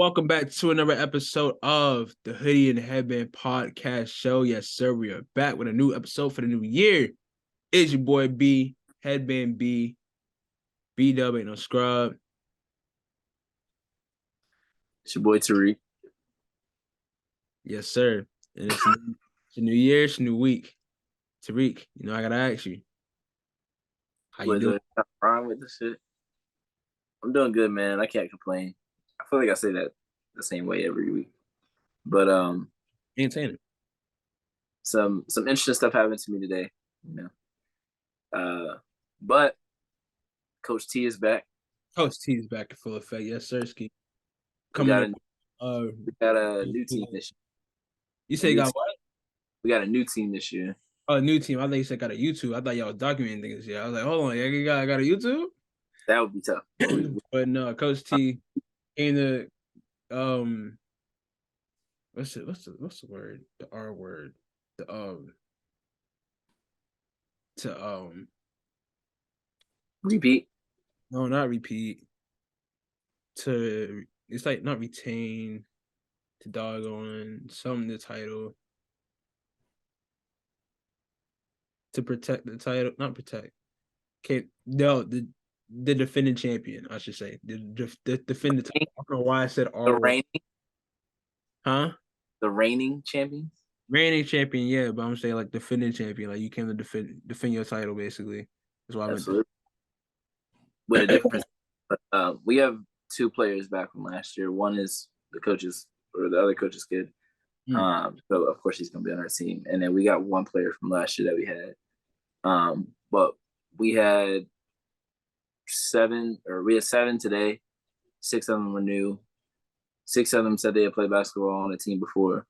Welcome back to another episode of the Hoodie and Headband podcast show. Yes, sir. We are back with a new episode for the new year. It's your boy B, Headband B. B-Dub ain't no scrub. It's your boy Tariq. Yes, sir. And it's a new year, it's a new week. Tariq, I gotta ask you. How you doing? Wrong with this shit? I'm doing good, man. I can't complain. I feel like I say that the same way every week. But Entertaining. some interesting stuff happened to me today, But Coach T is back. Coach T is back in full effect. Yes, sir. Ski. We got a new team this year. You say you got what? We got a new team this year. Oh, a new team. I thought you said got a YouTube. I thought y'all was documenting things. Yeah, I was like, hold on, you got a YouTube? That would be tough. But no, Coach T came to what's the word? The R word. Repeat. No, not repeat. It's like not retain, to dog on something the title. To protect the title, not protect. Okay, no, the defending champion, I should say. The defending title. I don't know why I said R. The reigning? Huh? The reigning champions? Reigning champion, yeah, but I'm saying like defending champion. Like you came to defend your title, basically. That's why I meant to. With a difference. We have two players back from last year. One is the other coach's kid. So of course he's gonna be on our team. And then we got one player from last year that we had. But we had seven today. 6 of them were new. 6 of them said they had played basketball on a team before.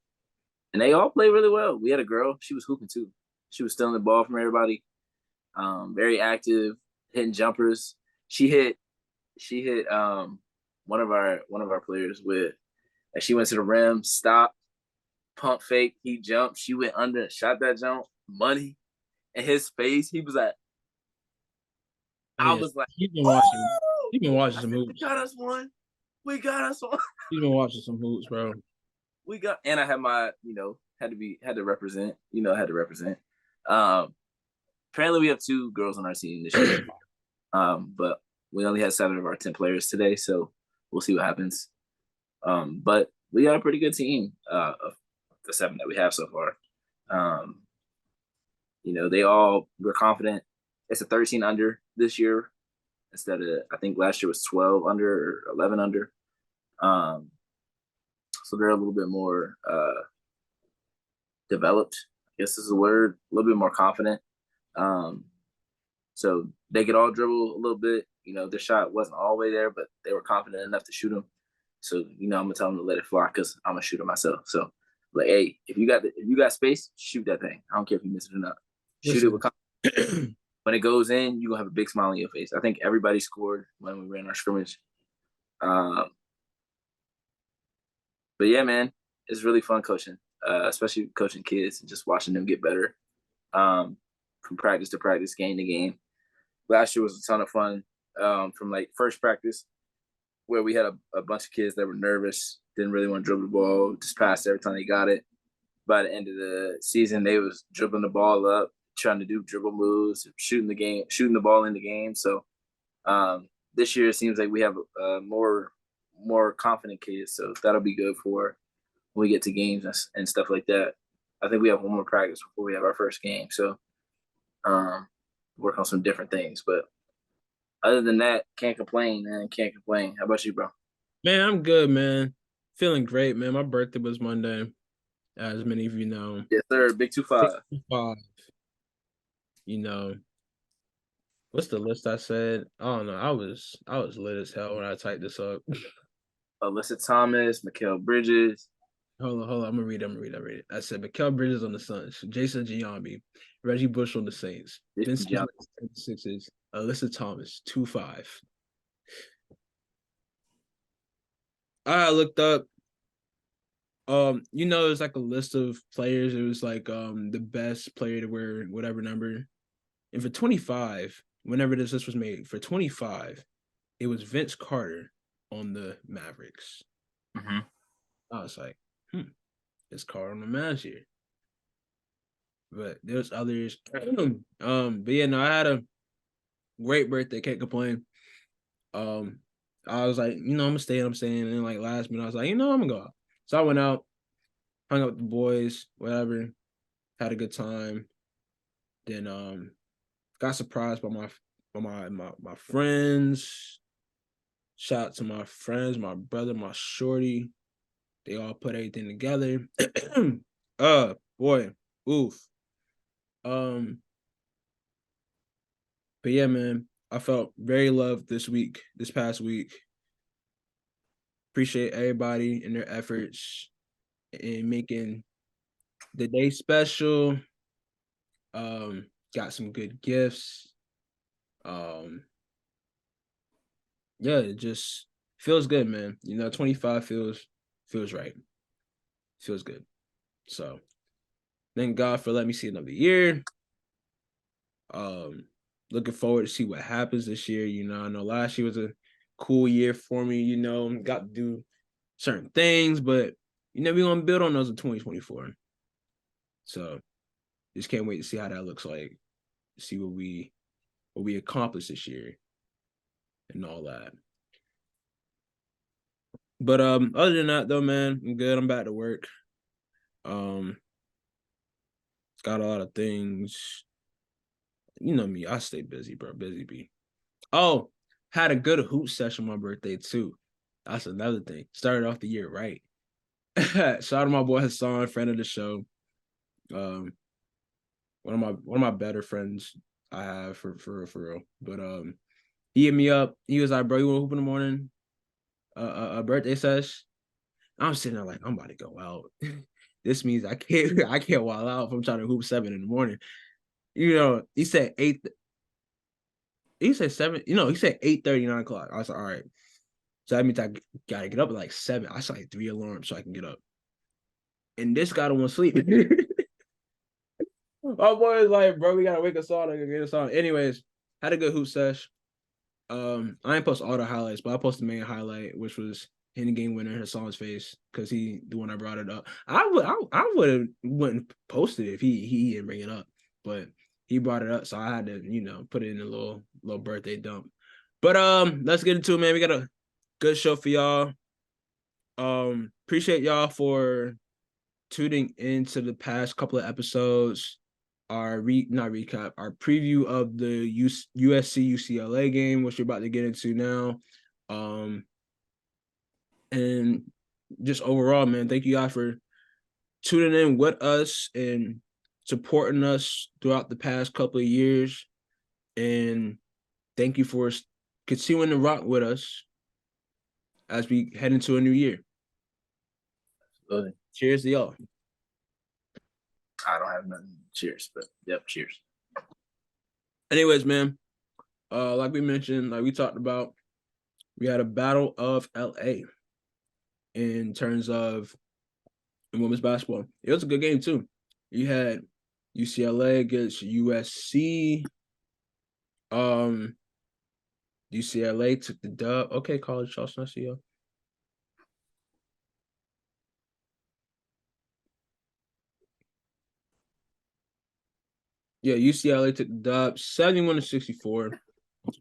And they all played really well. We had a girl, she was hooping too. She was stealing the ball from everybody. Very active, hitting jumpers. She hit one of our players with, and she went to the rim, stopped, pump fake, he jumped, she went under, shot that jump, money. And his face, he was like, I was like, he's been watching some hoops. We got us one. He's been watching some hoops, bro. And I had my, had to represent. Apparently we have 2 girls on our team this year. But we only had 7 of our 10 players today, so we'll see what happens. But we got a pretty good team of the 7 that we have so far. We're confident. It's a 13 under this year instead of, I think last year was 12 under or 11 under. So they're a little bit more developed, I guess is the word, a little bit more confident. So they could all dribble a little bit. Their shot wasn't all the way there, but they were confident enough to shoot them. So, I'm going to tell them to let it fly because I'm a shooter myself. So, like, hey, if you got space, shoot that thing. I don't care if you miss it or not. Shoot it with confidence. When it goes in, you're going to have a big smile on your face. I think everybody scored when we ran our scrimmage. But, yeah, man, it's really fun coaching, especially coaching kids and just watching them get better from practice to practice, game to game. Last year was a ton of fun from, like, first practice where we had a bunch of kids that were nervous, didn't really want to dribble the ball, just passed every time they got it. By the end of the season, they was dribbling the ball up, trying to do dribble moves, shooting the ball in the game. So this year it seems like we have more confident kids. So that'll be good for when we get to games and stuff like that. I think we have one more practice before we have our first game. So work on some different things. But other than that, can't complain, man. Can't complain. How about you, bro? Man, I'm good, man. Feeling great, man. My birthday was Monday, as many of you know. Yes, sir. Big 2-5. 2-5. What's the list I said? I don't know. I was lit as hell when I typed this up. Alyssa Thomas, Mikal Bridges. Hold on. I'm gonna read it. I said Mikal Bridges on the Suns, Jason Giambi, Reggie Bush on the Saints, Vince Giambi on the Sixers, Alyssa Thomas, 2-5. I looked up. There's like a list of players. It was like the best player to wear whatever number. And for 25, whenever this list was made, for 25, it was Vince Carter on the Mavericks. Mm-hmm. I was like, it's Cardinal Mass here. But there's others. But yeah, no, I had a great birthday. Can't complain. I was like, I'm staying. And then like last minute, I was like, I'm gonna go out. So I went out, hung out with the boys, whatever, had a good time. Then got surprised by my friends. Shout out to my friends, my brother, my shorty. They all put everything together. Boy, oof. Um, but yeah, man, I felt very loved this past week. Appreciate everybody and their efforts in making the day special. Got some good gifts. Yeah, it just feels good, man. 25 feels right. Feels good. So thank God for letting me see another year. Looking forward to see what happens this year. I know last year was a cool year for me, got to do certain things, but we're gonna build on those in 2024. So just can't wait to see how that looks like, see what we accomplish this year and all that. But other than that though, man, I'm good. I'm back to work. Got a lot of things. You know me, I stay busy, bro. Busy bee. Oh, had a good hoop session on my birthday too. That's another thing. Started off the year right. Shout out to my boy Hassan, friend of the show. Um, one of my better friends I have for real. But he hit me up. He was like, "Bro, you want to hoop in the morning? A birthday sesh?" I'm sitting there like, I'm about to go out. This means I can't wild out if I'm trying to hoop 7 in the morning. He said 8. He said 7. He said 8:30, 9 o'clock. I was like, all right. So that means I gotta get up at like 7. I set like 3 alarms so I can get up. And this guy don't want to sleep. My boy is like, bro, we gotta wake us on and get us on. Anyways, had a good hoop sesh. I ain't post all the highlights, but I posted the main highlight, which was hitting the game winner, Hassan's face, because he the one I brought it up. I wouldn't post it if he didn't bring it up, but he brought it up, so I had to put it in a little birthday dump. But let's get into it, man. We got a good show for y'all. Appreciate y'all for tuning into the past couple of episodes. Our not recap, our preview of the USC UCLA game, which we're about to get into now. And just overall, man, thank you guys for tuning in with us and supporting us throughout the past couple of years. And thank you for continuing to rock with us as we head into a new year. Absolutely. Cheers to y'all. I don't have nothing. Cheers, but yep, cheers. Anyways, man, like we mentioned, like we talked about, we had a battle of LA in terms of women's basketball. It was a good game too. You had UCLA against USC. UCLA took the dub. Okay, college Charleston, I see you. Yeah, UCLA took the dub 71-64,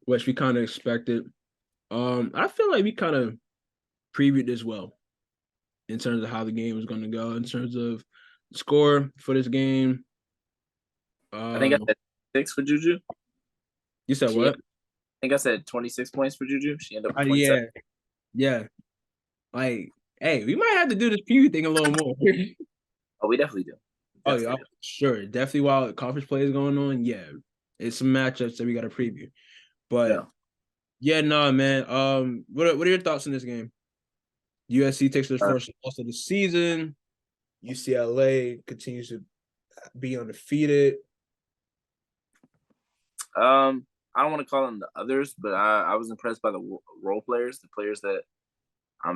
which we kind of expected. I feel like we kind of previewed this well in terms of how the game was going to go, in terms of score for this game. I think I said 6 for Juju. You said what? I think I said 26 points for Juju. She ended up with 27. Yeah. Like, hey, we might have to do this preview thing a little more. Oh, we definitely do. Yeah, sure. Definitely while conference play is going on, yeah. It's some matchups that we got to preview. But yeah, no, man. What are your thoughts on this game? USC takes their first loss of the season. UCLA continues to be undefeated. I don't want to call them the others, but I was impressed by the role players, the players that,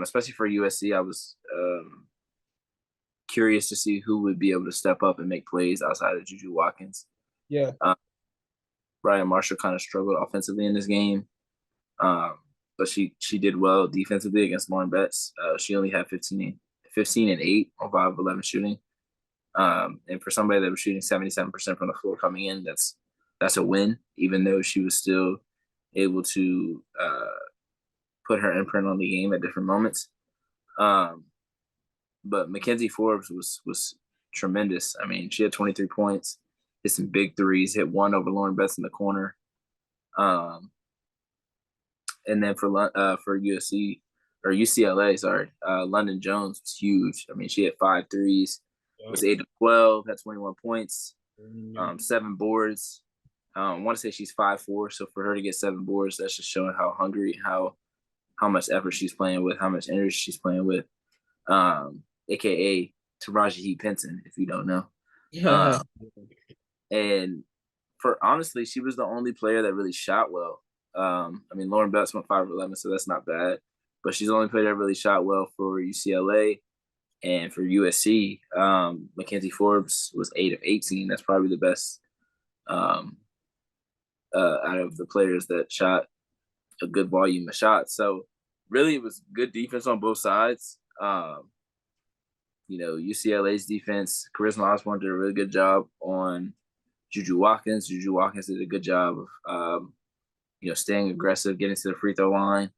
especially for USC, I was curious to see who would be able to step up and make plays outside of Juju Watkins. Yeah. Brian Marshall kind of struggled offensively in this game. but she did well defensively against Lauren Betts. She only had 15 and 8 on 5 of 11 shooting. And for somebody that was shooting 77% from the floor coming in, that's a win, even though she was still able to put her imprint on the game at different moments. But Mackenzie Forbes was tremendous. I mean, she had 23 points, hit some big threes, hit one over Lauren Betts in the corner. And then for USC or UCLA, sorry, London Jones was huge. I mean, she had 5 threes, was 8 of 12, had 21 points, 7 boards. I want to say she's 5'4", so for her to get 7 boards, that's just showing how hungry, how much effort she's playing with, how much energy she's playing with. AKA Taraji Heat Pinson, if you don't know. Yeah. And for honestly, she was the only player that really shot well. I mean, Lauren Betts went 5 of 11, so that's not bad. But she's the only player that really shot well for UCLA. And for USC, Mackenzie Forbes was 8 of 18. That's probably the best out of the players that shot a good volume of shots. So really, it was good defense on both sides. UCLA's defense, Charisma Osborne did a really good job on Juju Watkins. Juju Watkins did a good job of, staying aggressive, getting to the free throw line.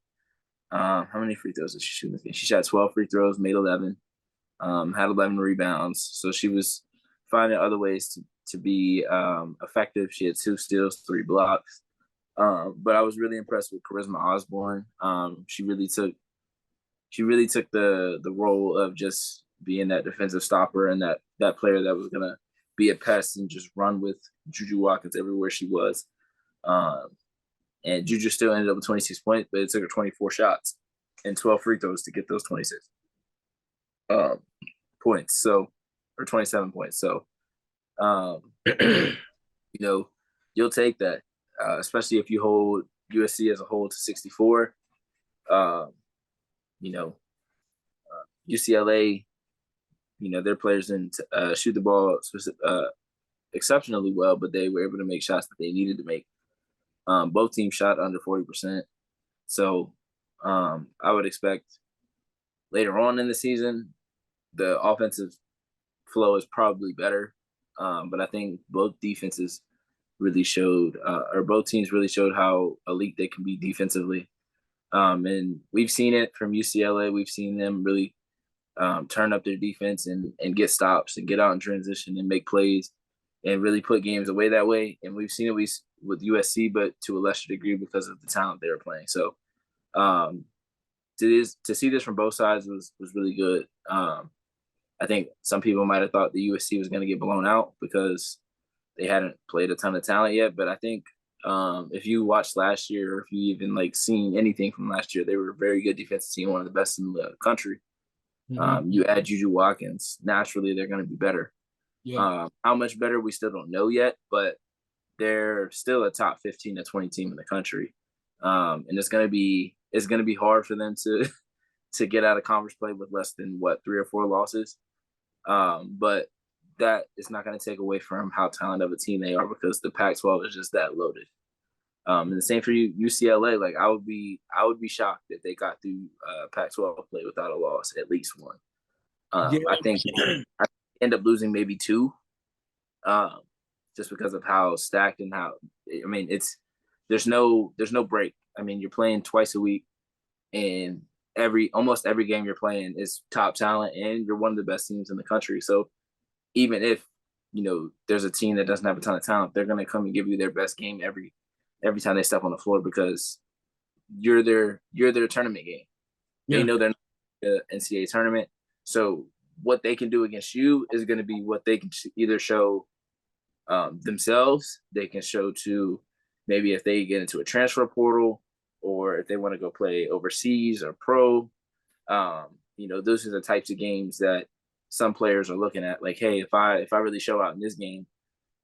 How many free throws did she shoot? She shot 12 free throws, made 11, had 11 rebounds. So she was finding other ways to be effective. She had 2 steals, 3 blocks. But I was really impressed with Charisma Osborne. She really took the role of just being that defensive stopper and that player that was gonna be a pest and just run with Juju Watkins everywhere she was. And Juju still ended up with 26 points, but it took her 24 shots and 12 free throws to get those 26 points. So, or 27 points. So, you'll take that, especially if you hold USC as a whole to 64. UCLA, their players didn't shoot the ball exceptionally well, but they were able to make shots that they needed to make. Both teams shot under 40%. So I would expect later on in the season, the offensive flow is probably better. But I think both defenses really showed, or both teams really showed how elite they can be defensively. And we've seen it from UCLA. We've seen them really turn up their defense and get stops and get out in transition and make plays and really put games away that way. And we've seen it with USC, but to a lesser degree because of the talent they were playing. So to see this from both sides was really good. I think some people might have thought the USC was going to get blown out because they hadn't played a ton of talent yet. But I think if you watched last year, or if you even seen anything from last year, they were a very good defensive team, one of the best in the country. Mm-hmm. You add Juju Watkins, naturally they're going to be better. Yeah. How much better, we still don't know yet, but they're still a top 15 to 20 team in the country. And it's going to be hard for them to get out of conference play with less than 3 or 4 losses. But that is not going to take away from how talented of a team they are, because the Pac-12 is just that loaded. And the same for UCLA. I would be shocked if they got through Pac-12 play without a loss, at least one. I think I end up losing maybe 2, just because of how stacked and how. I mean, there's no break. I mean, you're playing twice a week, and almost every game you're playing is top talent, and you're one of the best teams in the country. So even if there's a team that doesn't have a ton of talent, they're going to come and give you their best game every time they step on the floor, because you're their tournament game. Yeah. They know they're not the NCAA tournament. So what they can do against you is going to be what they can either show themselves. They can show to maybe if they get into a transfer portal, or if they want to go play overseas or pro. Those are the types of games that some players are looking at. Hey, if I really show out in this game,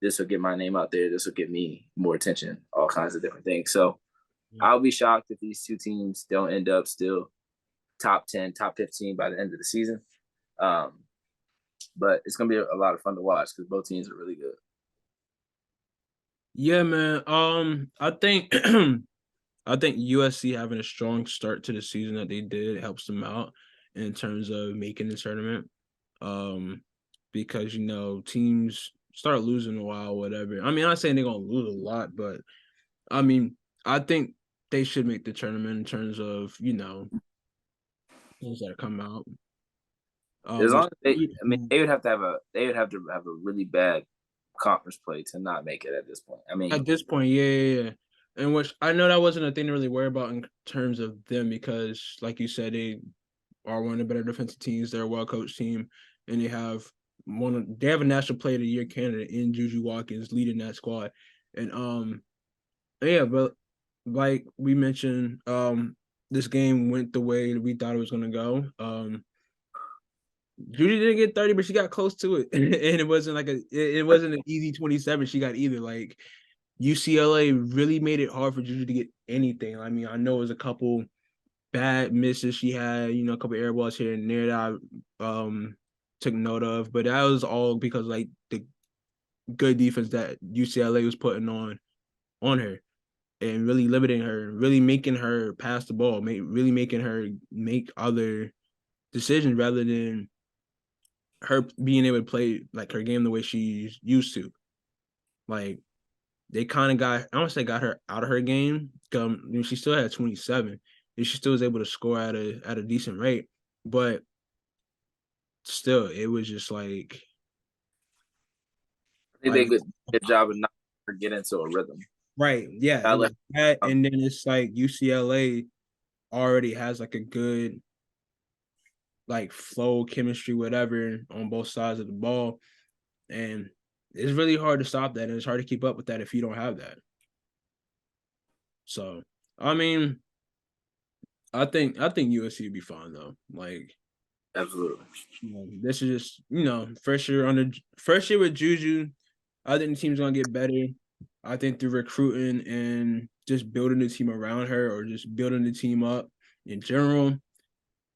this will get my name out there. This will get me more attention, all kinds of different things. So I'll be shocked if these 2 teams don't end up still top 10, top 15 by the end of the season. But it's going to be a lot of fun to watch because both teams are really good. Yeah, man. I think I think USC having a strong start to the season that they did helps them out in terms of making the tournament. Because teams start losing a while, whatever. I mean, I'm not saying they're gonna lose a lot, but I mean, I think they should make the tournament in terms of things that come out. As Which long as they would have to have a really bad conference play to not make it at this point. I mean, at this point, yeah. And which I know that wasn't a thing to really worry about in terms of them because, like you said, they are one of the better defensive teams. They're a well-coached team, and they have a National Player of the Year candidate in Juju Watkins leading that squad. And yeah, but like we mentioned, this game went the way we thought it was gonna go. Judy didn't get 30, but she got close to it, and it wasn't an easy 27. She got either. Like UCLA really made it hard for Juju to get anything. I mean, I know it was a couple bad misses she had, a couple air balls here and there that I took note of, but that was all because like the good defense that UCLA was putting on her and really limiting her, really making her pass the ball, really making her make other decisions rather than her being able to play like her game the way she's used to. Like they kind of got, I don't say got her out of her game. She still had 27, and she still was able to score at a decent rate, but still, it was just I think they did a good job of not get into a rhythm. right, yeah, it was that, and then it's like UCLA already has like a good like flow, chemistry, whatever on both sides of the ball, and it's really hard to stop that, and it's hard to keep up with that if you don't have that. So, I mean, I think USC would be fine though. Like, absolutely. This is just first year with Juju. I think the team's gonna get better. I think through recruiting and just building the team around her, or just building the team up in general,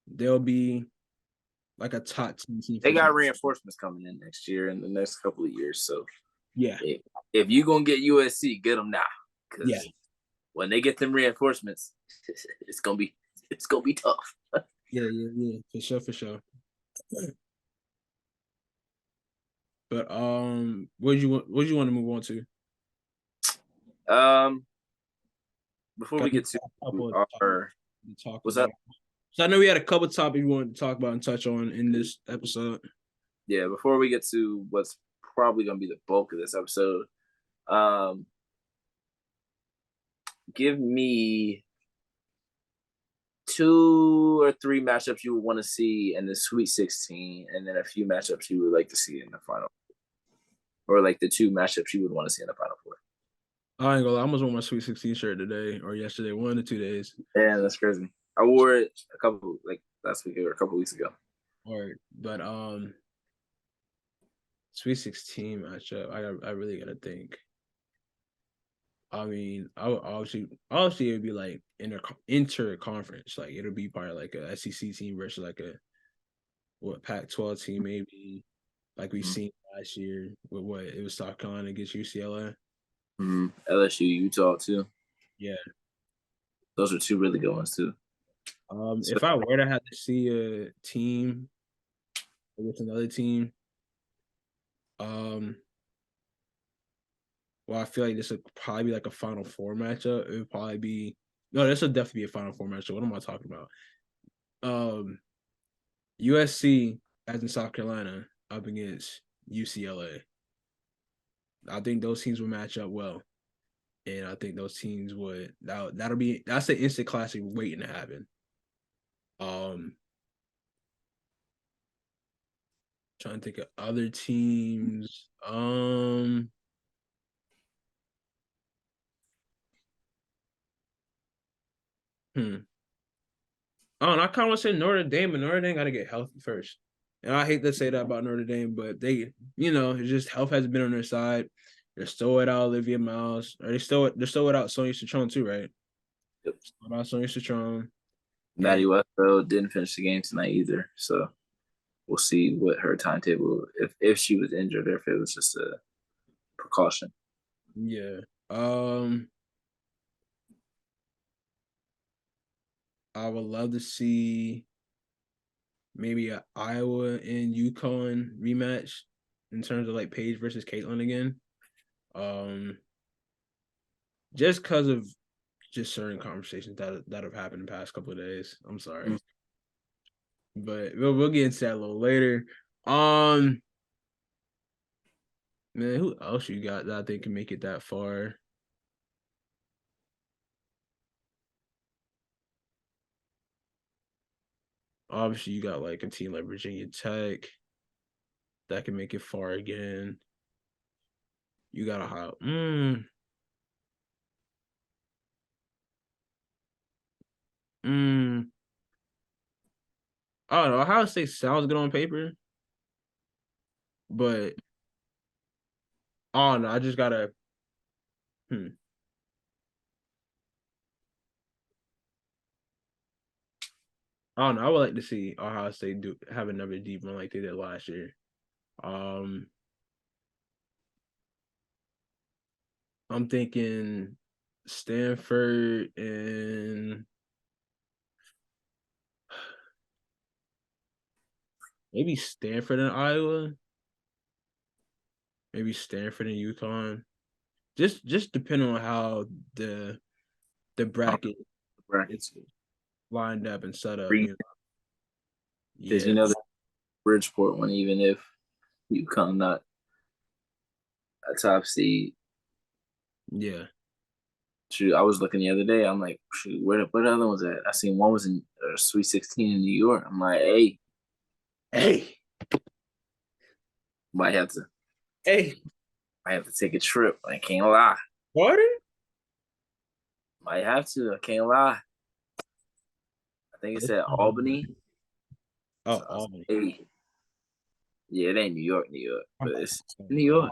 they'll be like a top team. They got reinforcements coming in next year and the next couple of years. So yeah, if you're gonna get USC, get them now, because when they get them reinforcements, it's gonna be tough. yeah, for sure. But what do you want to move on to? Before we get to our what's up? So I know we had a couple topics we wanted to talk about and touch on in this episode. Yeah, before we get to what's probably gonna be the bulk of this episode, give me 2 or 3 matchups you would want to see in the Sweet 16, and then a few matchups you would like to see in the Final Four, or like the 2 matchups you would want to see in the Final Four. I ain't gonna lie, I almost wore my Sweet 16 shirt today or yesterday, 1 or 2 days. Yeah, that's crazy. I wore it last week or a couple weeks ago. Or but Sweet 16 matchup, I really gotta think. I mean, I would obviously it would be like inter conference. Like it'll be probably like a SEC team versus like a Pac-12 team, maybe like we seen last year with what it was South Carolina against UCLA. LSU, Utah too. Yeah, those are 2 really good ones too. If I were to have to see a team with another team, well, I feel like this would probably be like a Final Four matchup. It would probably be this would definitely be a Final Four matchup. What am I talking about? USC as in South Carolina up against UCLA. I think those teams will match up well, and I think those teams would that's an instant classic waiting to happen. Trying to think of other teams. Oh, and I kind of want to say Notre Dame, but Notre Dame got to get healthy first. And I hate to say that about Notre Dame, but they, it's just health has been on their side. They're still without Olivia Miles. They're still without Sonia Citron too, right? Yep. Without Sonia Citron. Maddie Westfield didn't finish the game tonight either, so we'll see what her timetable, if she was injured or if it was just a precaution. Yeah. I would love to see maybe a Iowa and UConn rematch in terms of like Paige versus Caitlin again. Just because of just certain conversations that have happened the past couple of days. I'm sorry, but we'll get into that a little later. Man, who else you got that I think can make it that far? Obviously, you got like a team like Virginia Tech that can make it far again. You got Ohio. I don't know. Ohio State sounds good on paper, but I don't know. I just gotta. I don't know. I would like to see Ohio State have another deep run like they did last year. I'm thinking Stanford and maybe Stanford and Iowa, maybe Stanford and UConn. Just depending on how the bracket brackets. is lined up and set up. Because Yeah, the Bridgeport one, even if you come not a top seed. Yeah. Shoot, I was looking the other day. I'm like, shoot, where the other ones at? I seen one was in Sweet 16 in New York. I'm like, hey, might have to hey, take a trip. I can't lie. Pardon? Might have to. I can't lie. I think it's at Albany. Oh, So Albany. Hey. Yeah, it ain't New York, but it's New York.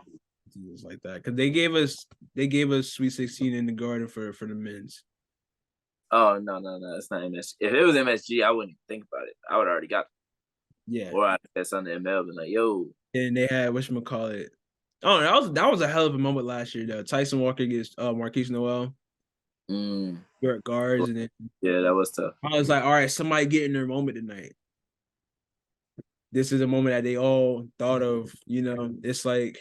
It's like that because they gave us Sweet 16 in the Garden for the men's. Oh no, it's not MSG. If it was MSG, I wouldn't think about it. I would already got it. Yeah. Or I'd have something in Melbourne like, yo. And they had whatchamacallit. Oh, that was a hell of a moment last year though. Tyson Walker against Marquise Noel. You're at guards, and then Yeah, that was tough. I was like, all right, somebody getting their moment tonight. This is a moment that they all thought of. It's like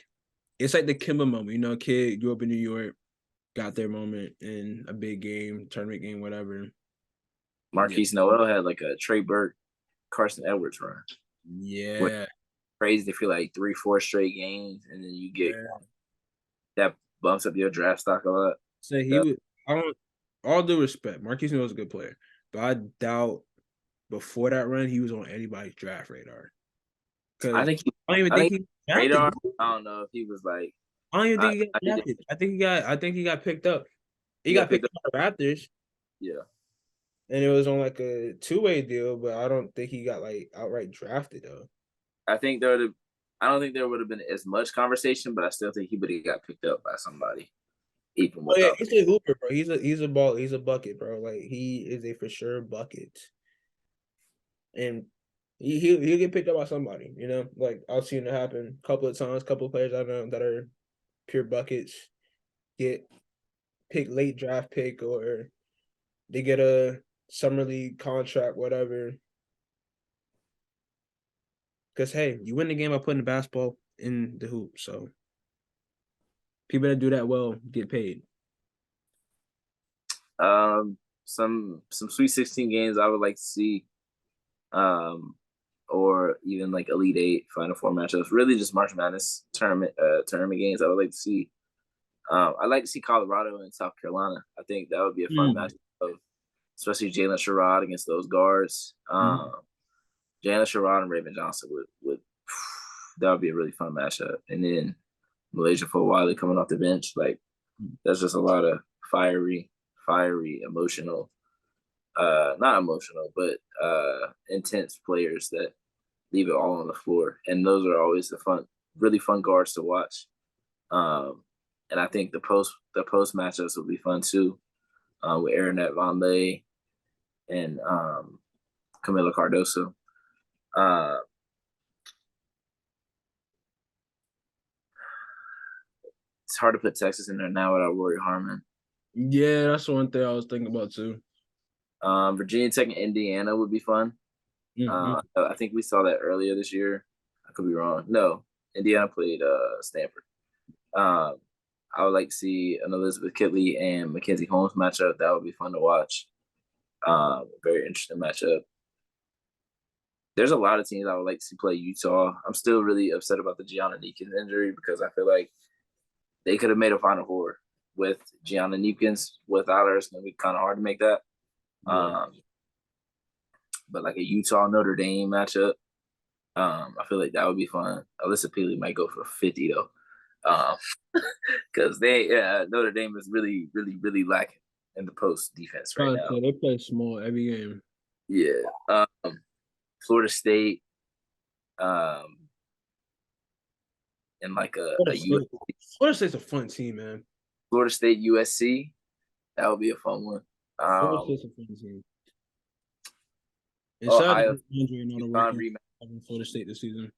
the Kimba moment. Kid grew up in New York, got their moment in a big game, tournament game, whatever. Marquise Noel had like a Trey Burke, Carson Edwards run. Yeah. Crazy to feel like 3-4 straight games, and then you get that bumps up your draft stock a lot. So he would. I don't. All due respect, Marquise Noel is a good player, but I doubt before that run he was on anybody's draft radar. I think I don't even think he radar. I don't know if he was like. I don't even think he got drafted. I think he got picked up. He got picked up by the Raptors. Yeah. And it was on like a two-way deal, but I don't think he got like outright drafted though. I don't think there would have been as much conversation, but I still think he would have got picked up by somebody. Even without he's a hooper, bro. He's a bucket, bro. Like he is a for sure bucket. And he'll get picked up by somebody, Like I've seen it happen a couple of times, couple of players I know that are pure buckets get picked late draft pick or they get a summer league contract, whatever. Because hey, you win the game by putting the basketball in the hoop. So people that do that well get paid. Some Sweet 16 games I would like to see, or even like Elite Eight, Final Four matchups. Really, just March Madness tournament games. I would like to see. I'd like to see Colorado and South Carolina. I think that would be a fun matchup, especially Jalen Sherrod against those guards. Jalen Sherrod and Raymond Johnson would that would be a really fun matchup. And then Malaysia Wiley coming off the bench, like that's just a lot of fiery, emotional, not emotional, but intense players that leave it all on the floor. And those are always really fun guards to watch. And I think the post matchups will be fun too, with Aaronette Vonleh and Camila Cardoso. It's hard to put Texas in there now without Rory Harmon. Yeah, that's one thing I was thinking about too. Virginia Tech and Indiana would be fun. Mm-hmm. I think we saw that earlier this year. I could be wrong. No, Indiana played Stanford. Um, I would like to see an Elizabeth Kitley and Mackenzie Holmes matchup. That would be fun to watch. Very interesting matchup. There's a lot of teams I would like to see play Utah. I'm still really upset about the Gianna Neekins injury because I feel like they could have made a Final Four with Gianna Neekins. Without her, it's going to be kind of hard to make that. Yeah. But like a Utah Notre Dame matchup, I feel like that would be fun. Alyssa Peely might go for 50 though, because Notre Dame is really, really, really lacking in the post defense right now. So they play small every game. Yeah, Florida State, um, and like Florida State's a fun team, man. Florida State USC, that would be a fun one. Florida State's a fun team. And shout out Ohio, to Andre and all the work in Florida State this season.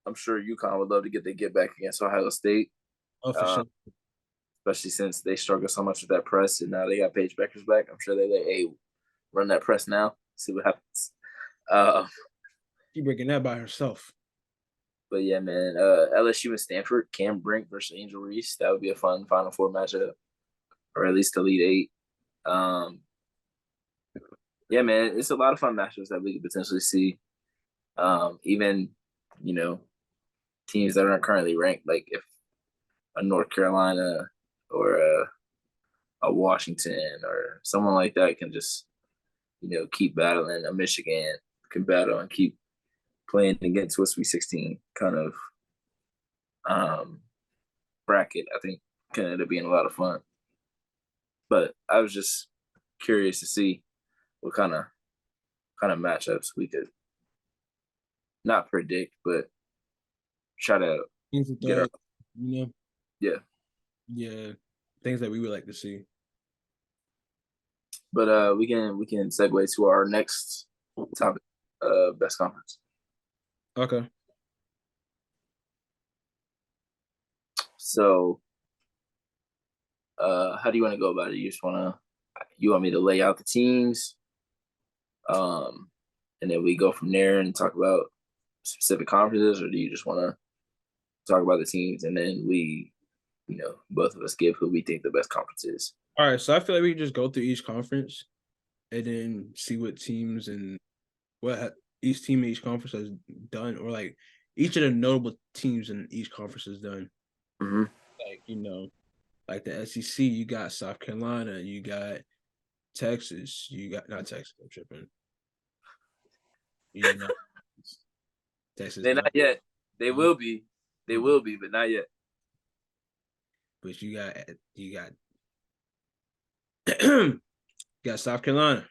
I'm sure UConn would love to get back against Ohio State. Oh, for sure. Especially since they struggle so much with that press, and now they got Paige Bueckers back. I'm sure they're like, hey, run that press now, see what happens. She breaking that by herself. But yeah, man, LSU and Stanford, Cam Brink versus Angel Reese. That would be a fun Final Four matchup, or at least Elite Eight. Yeah, man, it's a lot of fun matchups that we could potentially see. Even, teams that aren't currently ranked, like if a North Carolina or a Washington or someone like that can just, keep battling. A Michigan can battle and keep playing against a Sweet 16 kind of bracket. I think can end up being a lot of fun. But I was just curious to see what kind of matchups we could not predict, but try to get our, yeah. Things that we would like to see. But we can segue to our next topic, best conference. Okay. So, how do you want to go about it? You want me to lay out the teams, and then we go from there and talk about specific conferences, or do you just want to talk about the teams and then we, both of us give who we think the best conference is? All right, so I feel like we can just go through each conference and then see what teams and what each team in each conference has done, or like each of the notable teams in each conference has done. Mm-hmm. Like, like the SEC, you got South Carolina, you got Texas, you got not Texas, I'm tripping. Texas. They're not yet. They will be. They will be, but not yet. But you got got South Carolina.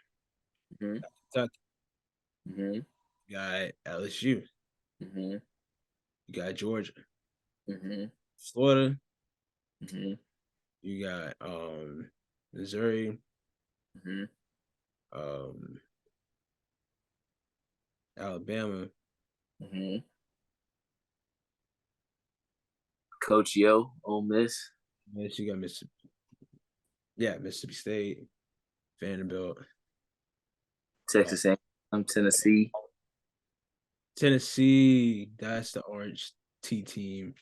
Mm-hmm. Kentucky. Mm-hmm. You got LSU. Mm-hmm. You got Georgia. Mm-hmm. Florida. Mm-hmm. You got Missouri. Mm-hmm. Alabama. Mm-hmm. Coach Yo, Ole Miss. Yes, you got Mississippi. Yeah, Mississippi State, Vanderbilt, Texas A&M, Tennessee. Tennessee. That's the orange T team.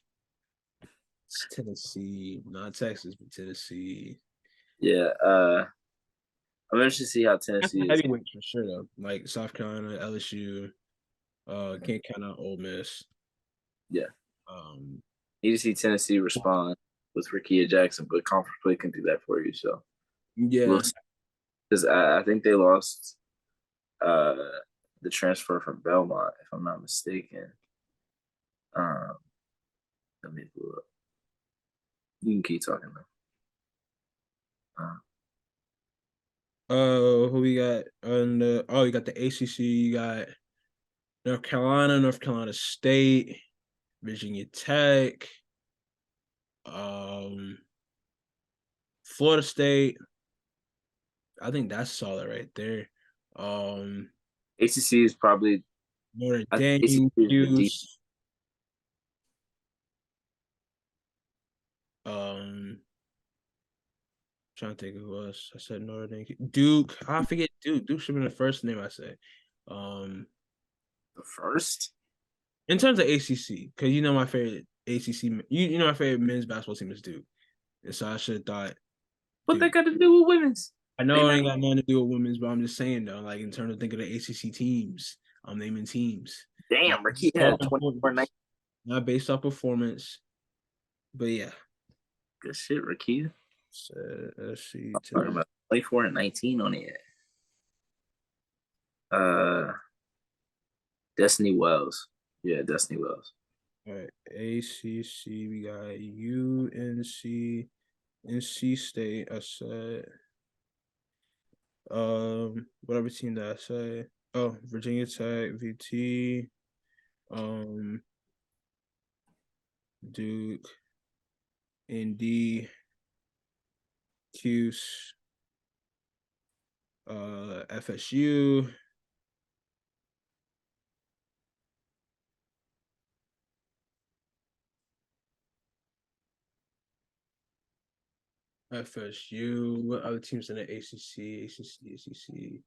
It's Tennessee, not Texas, but Tennessee. Yeah, I'm interested to see how Tennessee is. Heavyweights for sure though. Like South Carolina, LSU. Can't count out Ole Miss. Yeah. Need to see Tennessee respond with Rickea Jackson, but conference play can do that for you. So yeah, because I think they lost the transfer from Belmont, if I'm not mistaken. Let me pull up. You can keep talking though. Who we got on the? Oh, you got the ACC. You got North Carolina, North Carolina State, Virginia Tech, Florida State. I think that's solid right there. ACC is probably Notre Dame, Hughes, Trying to think of who else. I said Notre Dame. Duke. I forget Duke. Duke should have been the first name I said. The first? In terms of ACC, because you know my favorite ACC, you know my favorite men's basketball team is Duke, and so I should have thought. What they Duke. got to do with women's? I know it ain't got nothing to do with women's, but I'm just saying though, like in terms of thinking of the ACC teams, I'm naming teams. Damn, Ricky had 24 19. Not based off performance, but yeah. Good shit, Ricky. So, let's see. Talking about 24 and 19 on it. Destiny Wells. Yeah, Destiny Wells. All right, ACC. We got UNC, NC State. I said. Whatever team that I say. Oh, Virginia Tech, VT, Duke, ND, Cuse, FSU. FSU. What other teams in the ACC? ACC.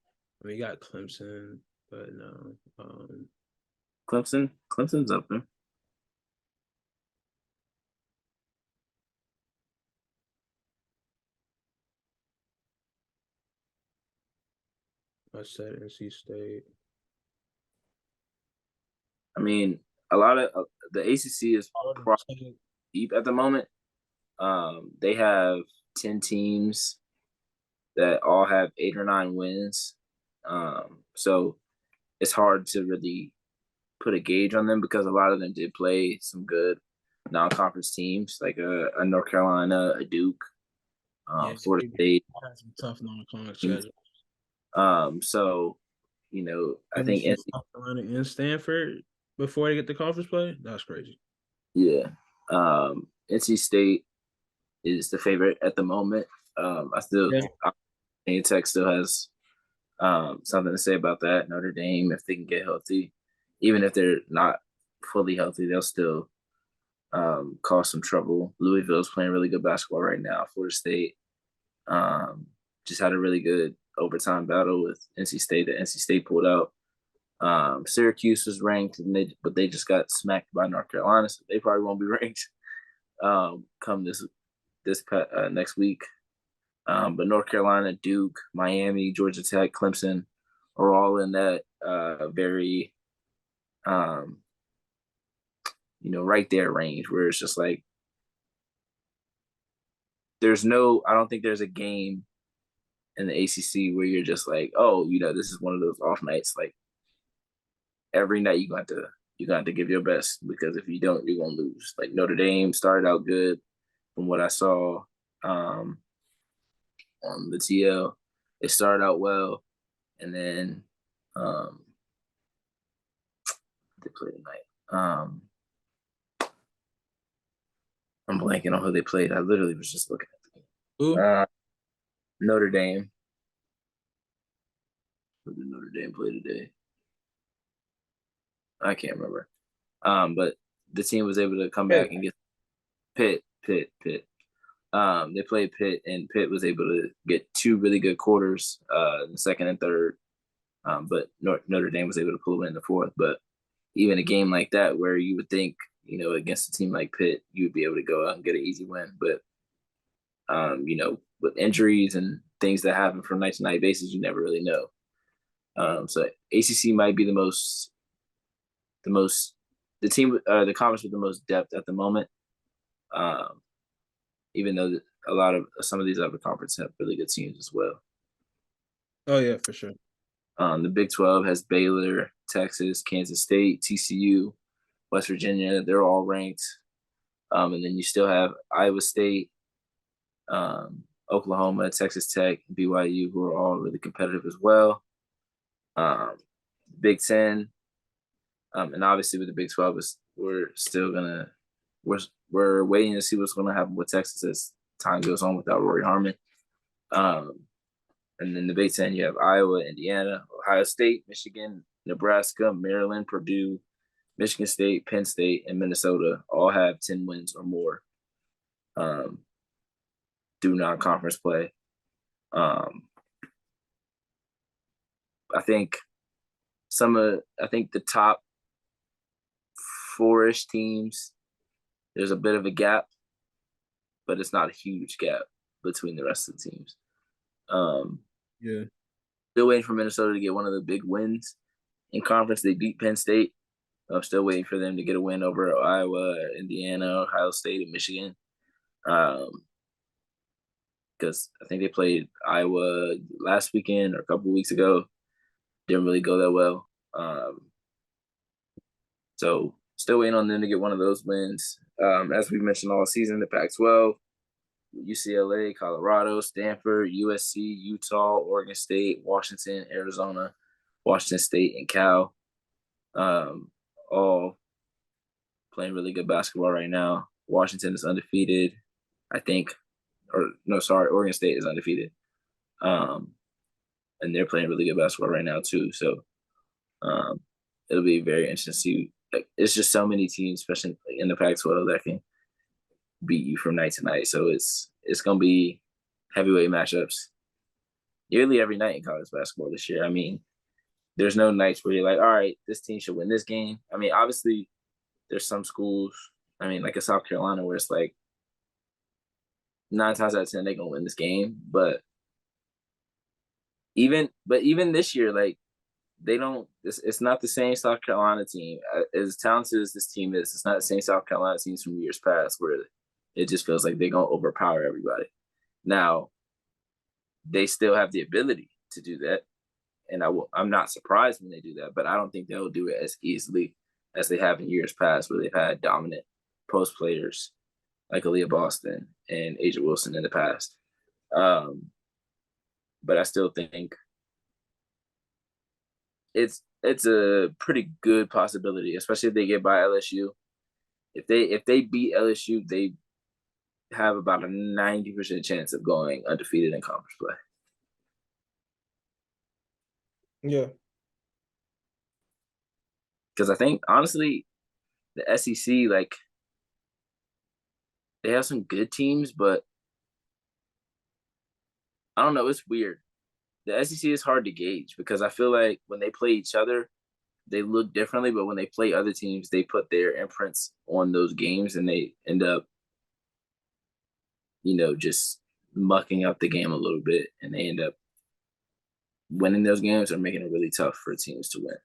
We got Clemson, but no. Clemson's up there. I said NC State. I mean, a lot of the ACC is deep at the moment. They have 10 teams that all have 8 or 9 wins. So it's hard to really put a gauge on them because a lot of them did play some good non-conference teams like a North Carolina, a Duke, Florida State. Some tough non-conference schedule. So, you know, I think North Carolina and Stanford before they get the conference play. That's crazy. Yeah. NC State is the favorite at the moment. Tech still has something to say about that. Notre Dame, if they can get healthy, even if they're not fully healthy, they'll still cause some trouble. Louisville's playing really good basketball right now. Florida State just had a really good overtime battle with NC State that NC State pulled out. Syracuse was ranked, but they just got smacked by North Carolina, so they probably won't be ranked come this next week. But North Carolina, Duke, Miami, Georgia Tech, Clemson are all in that very, right there range where it's just like I don't think there's a game in the ACC where you're just like, oh, this is one of those off nights. Like every night you're going to have to give your best because if you don't, you're going to lose. Like Notre Dame started out good from what I saw. On the TL, it started out well, and then they played tonight. I'm blanking on who they played. I literally was just looking at the game. Notre Dame. Who did Notre Dame play today? I can't remember. But the team was able to come back and get Pitt. They played Pitt, and Pitt was able to get 2 really good quarters in the second and third. But Notre Dame was able to pull in the fourth. But even a game like that, where you would think, against a team like Pitt, you would be able to go out and get an easy win. But, with injuries and things that happen from night to night basis, you never really know. So ACC might be the conference with the most depth at the moment. Even though some of these other conferences have really good teams as well. Oh yeah, for sure. The Big 12 has Baylor, Texas, Kansas State, TCU, West Virginia. They're all ranked. And then you still have Iowa State, Oklahoma, Texas Tech, BYU, who are all really competitive as well. Big 10, and obviously with the Big 12, we're waiting to see what's going to happen with Texas as time goes on without Rory Harmon. And then the Big 10, you have Iowa, Indiana, Ohio State, Michigan, Nebraska, Maryland, Purdue, Michigan State, Penn State, and Minnesota all have 10 wins or more through non-conference play. Um, I think the top four-ish teams, there's a bit of a gap, but it's not a huge gap between the rest of the teams. Yeah. Still waiting for Minnesota to get one of the big wins in conference. They beat Penn State. I'm still waiting for them to get a win over Iowa, Indiana, Ohio State, and Michigan. Because I think they played Iowa last weekend or a couple weeks ago. Didn't really go that well. So still waiting on them to get one of those wins. As we mentioned all season, the Pac-12, UCLA, Colorado, Stanford, USC, Utah, Oregon State, Washington, Arizona, Washington State, and Cal, all playing really good basketball right now. Washington is undefeated, I think. Oregon State is undefeated. And they're playing really good basketball right now too. So it'll be very interesting to see. Like, it's just so many teams, especially in the Pac-12, that can beat you from night to night. So it's gonna be heavyweight matchups nearly every night in college basketball this year. I mean, there's no nights where you're like, all right, this team should win this game. I mean, obviously, there's some schools. I mean, like in South Carolina, where it's like 9 times out of 10 they're gonna win this game. But even this year, like, they don't. It's not the same South Carolina team. As talented as this team is, it's not the same South Carolina teams from years past where it just feels like they're gonna overpower everybody. Now, they still have the ability to do that, and I'm not surprised when they do that. But I don't think they'll do it as easily as they have in years past, where they've had dominant post players like Aaliyah Boston and Asia Wilson in the past. But I still think it's a pretty good possibility, especially if they get by LSU. If they beat LSU, they have about a 90% chance of going undefeated in conference play. Yeah. Because I think, honestly, the SEC, like, they have some good teams, but I don't know. It's weird. The SEC is hard to gauge because I feel like when they play each other, they look differently, but when they play other teams, they put their imprints on those games and they end up, just mucking up the game a little bit, and they end up winning those games or making it really tough for teams to win.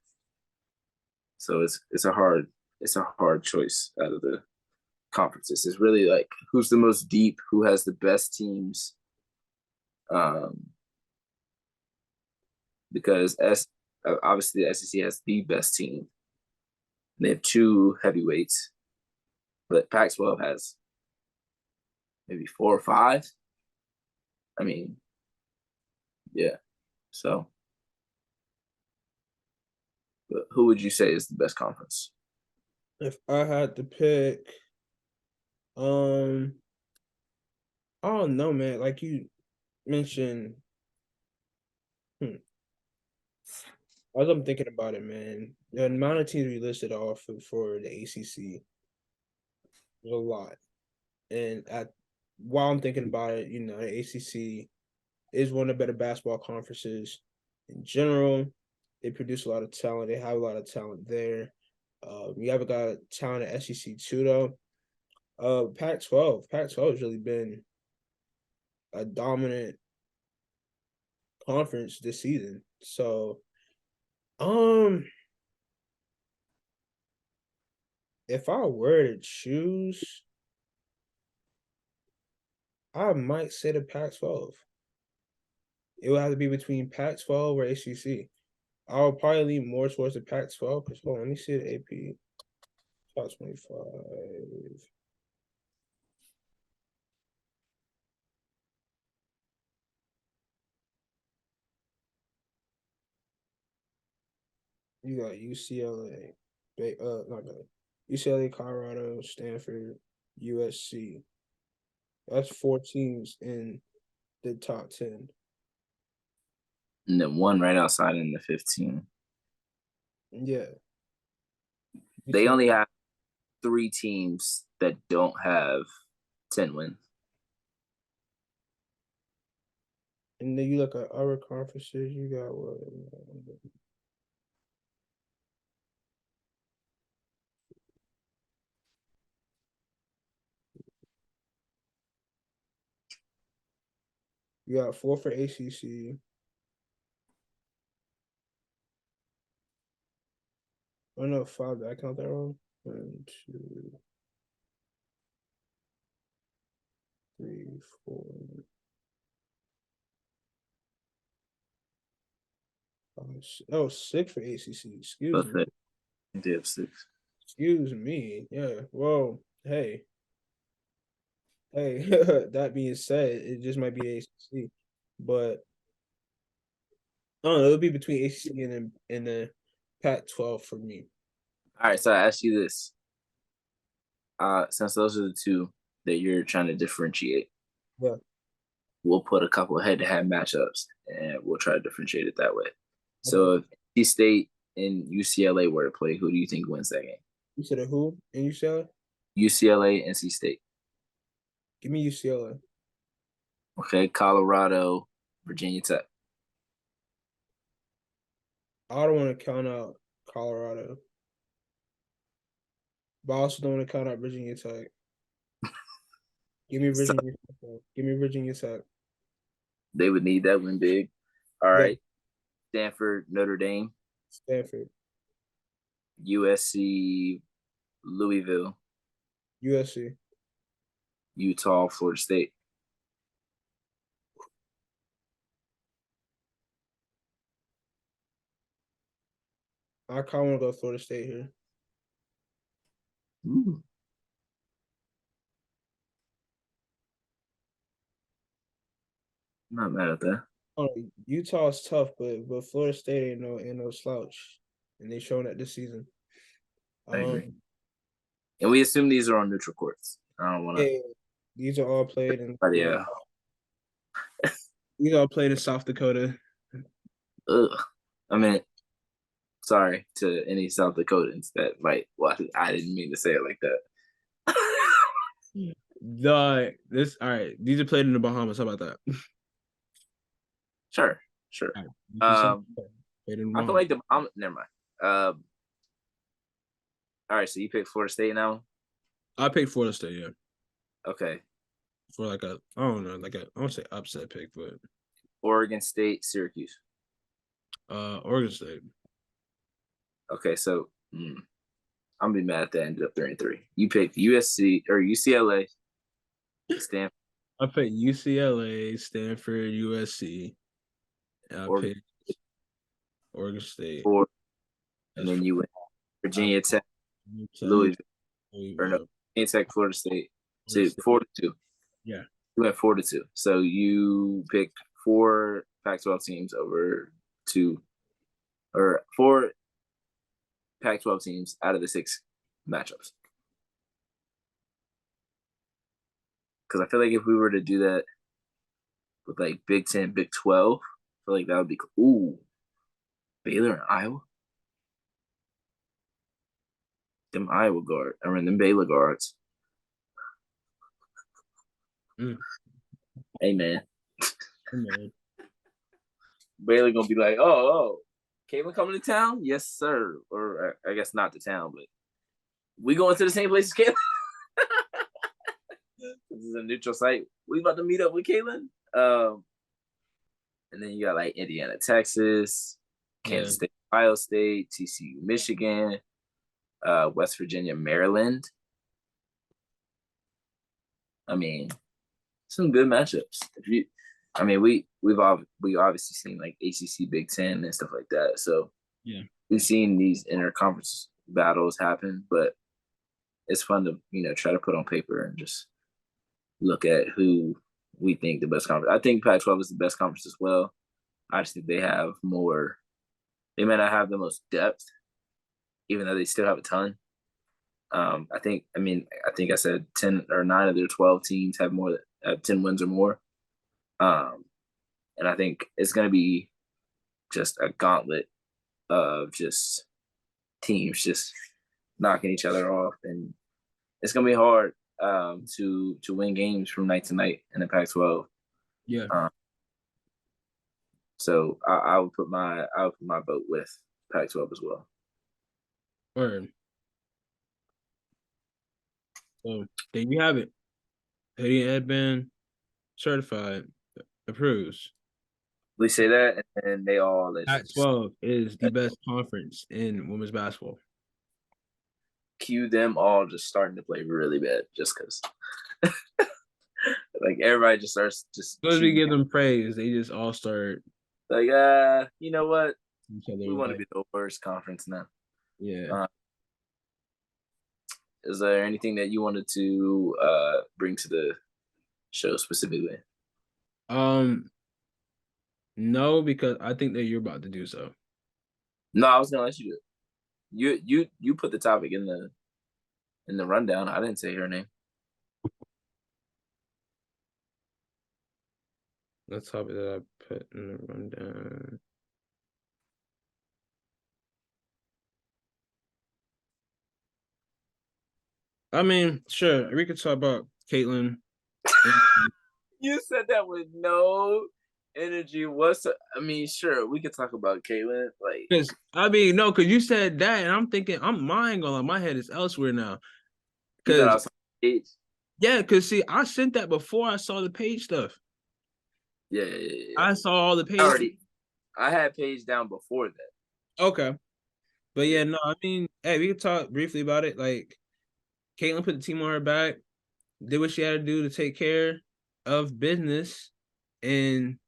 So it's a hard choice out of the conferences. It's really like who's the most deep, who has the best teams. Because obviously the SEC has the best team. They have 2 heavyweights, but Pac-12 has maybe 4 or 5. I mean, yeah. So, but who would you say is the best conference? If I had to pick, I don't know, man. Like you mentioned, as I'm thinking about it, man, the amount of teams we listed off for the ACC is a lot. And while I'm thinking about it, the ACC is one of the better basketball conferences in general. They produce a lot of talent. They have a lot of talent there. You have got talent at SEC too, though. Pac-12 has really been a dominant conference this season. So, if I were to choose, I might say the Pac-12. It would have to be between Pac-12 or ACC. I would probably lean more towards the Pac-12 because, let me see the AP top 25. You got UCLA, UCLA, Colorado, Stanford, USC. That's 4 teams in the top 10. And then 1 right outside in the 15. Yeah. They only have 3 teams that don't have 10 wins. And then you look at other conferences, you got what? You got 4 for ACC. Oh no, 5. Did I count that wrong? 1, 2, 3, 4. Oh, 6 for ACC. Excuse But me. they have 6. Excuse me. Yeah. Well, hey. Hey, that being said, it just might be the ACC. But I don't know, it'll be between ACC and the Pac-12 for me. All right, so I ask you this. Since those are the two that you're trying to differentiate, Yeah. we'll put a couple head-to-head matchups and we'll try to differentiate it that way. So Okay. if NC State and UCLA were to play, who do you think wins that game? You said a who and UCLA? UCLA, NC State. Give me UCLA. Okay, Colorado, Virginia Tech. I don't want to count out Colorado, but I also don't want to count out Virginia Tech. Give me So Virginia Tech. Give me Virginia Tech. they would need that win big. All Yeah, right, Stanford, Notre Dame, Stanford, USC, Louisville, USC. Utah, Florida State. I kind of want to go Florida State here. Ooh. I'm not mad at that. Oh, Utah's tough, but Florida State ain't no slouch, and they showing that this season. I agree. Um, And we assume these are on neutral courts. I don't want to. yeah, these are all played in. But yeah. These all played in South Dakota. Ugh. I mean, sorry to any South Dakotans that might watch it. I didn't mean to say it like that. All right. These are played in the Bahamas. How about that? Sure, sure. All right. Played in I feel like never mind. All right, so you pick Florida State now? I picked Florida State, yeah. Okay. For like a, I don't know, I won't say upset pick, but Oregon State, Syracuse. Oregon State. Okay, so I'm gonna be mad if that ended up 3-3. You picked USC or UCLA, Stanford. I picked UCLA, Stanford, USC. I Oregon, picked Oregon State. and then you went Virginia Tech, Louisville. or no, Virginia Tech, Florida State. So Florida State. 4-2. Yeah. You went 4-2. So you picked 4 Pac-12 teams over 2, or 4 Pac-12 teams out of the 6 matchups. Because I feel like if we were to do that with like Big 10, Big 12, I feel like that would be cool. Ooh, Baylor and Iowa. Them Iowa guards. I mean, them Baylor guards. Hey, man. Baylor gonna be like, oh, Caitlin coming to town? Yes, sir. Or I guess not to town, but we going to the same place as Caitlin. This is a neutral site. We about to meet up with Caitlin. And then you got like Indiana, Texas, Kansas State, Ohio State, TCU, Michigan, West Virginia, Maryland. I mean, some good matchups. We've obviously seen like ACC, Big Ten, and stuff like that. So yeah, we've seen these interconference battles happen, but it's fun to try to put on paper and just look at who we think the best conference. I think Pac-12 is the best conference as well. I just think they have more. They may not have the most depth, even though they still have a ton. I think I said 10 or 9 of their 12 teams have 10 wins or more. And I think it's going to be just a gauntlet of just teams just knocking each other off, and it's going to be hard to win games from night to night in the Pac-12. Yeah. So I would put my vote with Pac-12 as well. Word. So there you have it. Hoodie and Headband certified, approves. We say that, and then they all just Pac-12 is the best conference in women's basketball. cue them all just starting to play really bad, just because. Like everybody just starts just As soon as we give them praise, they just all start like, you know what? each other. We want to be the worst conference now. Yeah. Is there anything that you wanted to bring to the show specifically? No, because I think that you're about to do so. No, I was gonna let you do it. You put the topic in the rundown. I didn't say her name. The topic that I put in the rundown. I mean, sure, we could talk about Caitlin. You said that with no energy. I mean, sure, we could talk about Caitlin. Like, Because I mean, no, because you said that, and I'm thinking, my head is elsewhere now. you thought I Because was Paige? yeah, because see, I sent that before I saw the Page stuff. Yeah. I saw all the Page. I had Paige down before that. Okay, but yeah, no, I mean, hey, we could talk briefly about it. Like, Caitlin put the team on her back, did what she had to do to take care of business, and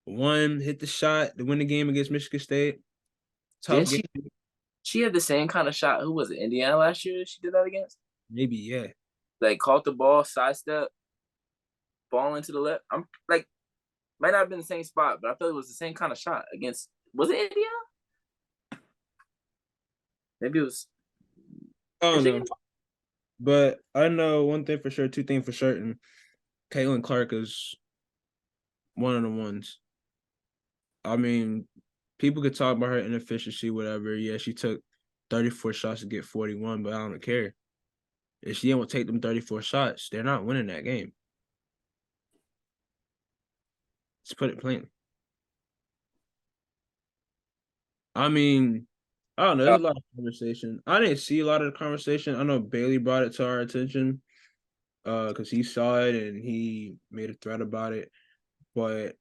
hit the shot to win the game against Michigan State. Tough Didn't game. she had the same kind of shot? Who was it? Indiana last year? She did that against. Maybe, yeah. Like caught the ball, sidestep, ball into the left. I'm like, might not have been the same spot, but I feel it was the same kind of shot against. Was it Indiana? Maybe it was. I don't Michigan? know. But I know one thing for sure, two things for certain. Caitlin Clark is one of the ones. I mean, people could talk about her inefficiency, whatever. Yeah, she took 34 shots to get 41, but I don't care. If she don't take them 34 shots, they're not winning that game. Let's put it plainly. I mean, I don't know. There's a lot of conversation. I didn't see a lot of the conversation. I know Bailey brought it to our attention because he saw it and he made a thread about it. But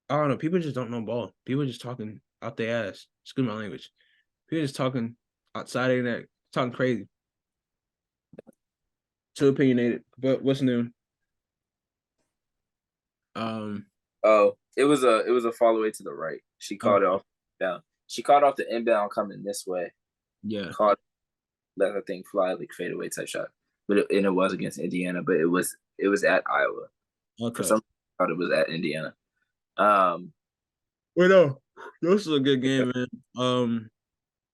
I don't know. People just don't know ball. People just talking out their ass. Excuse my language. People just talking outside of that, talking crazy. Too opinionated. But what's new? Oh, it was a fall away to the right. She caught it off down. She caught off the inbound coming this way. Yeah. Caught, let her thing fly like fade away type shot. But it was against Indiana, but it was at Iowa. Okay. For some reason, I thought it was at Indiana. Wait, no. This is a good game, man.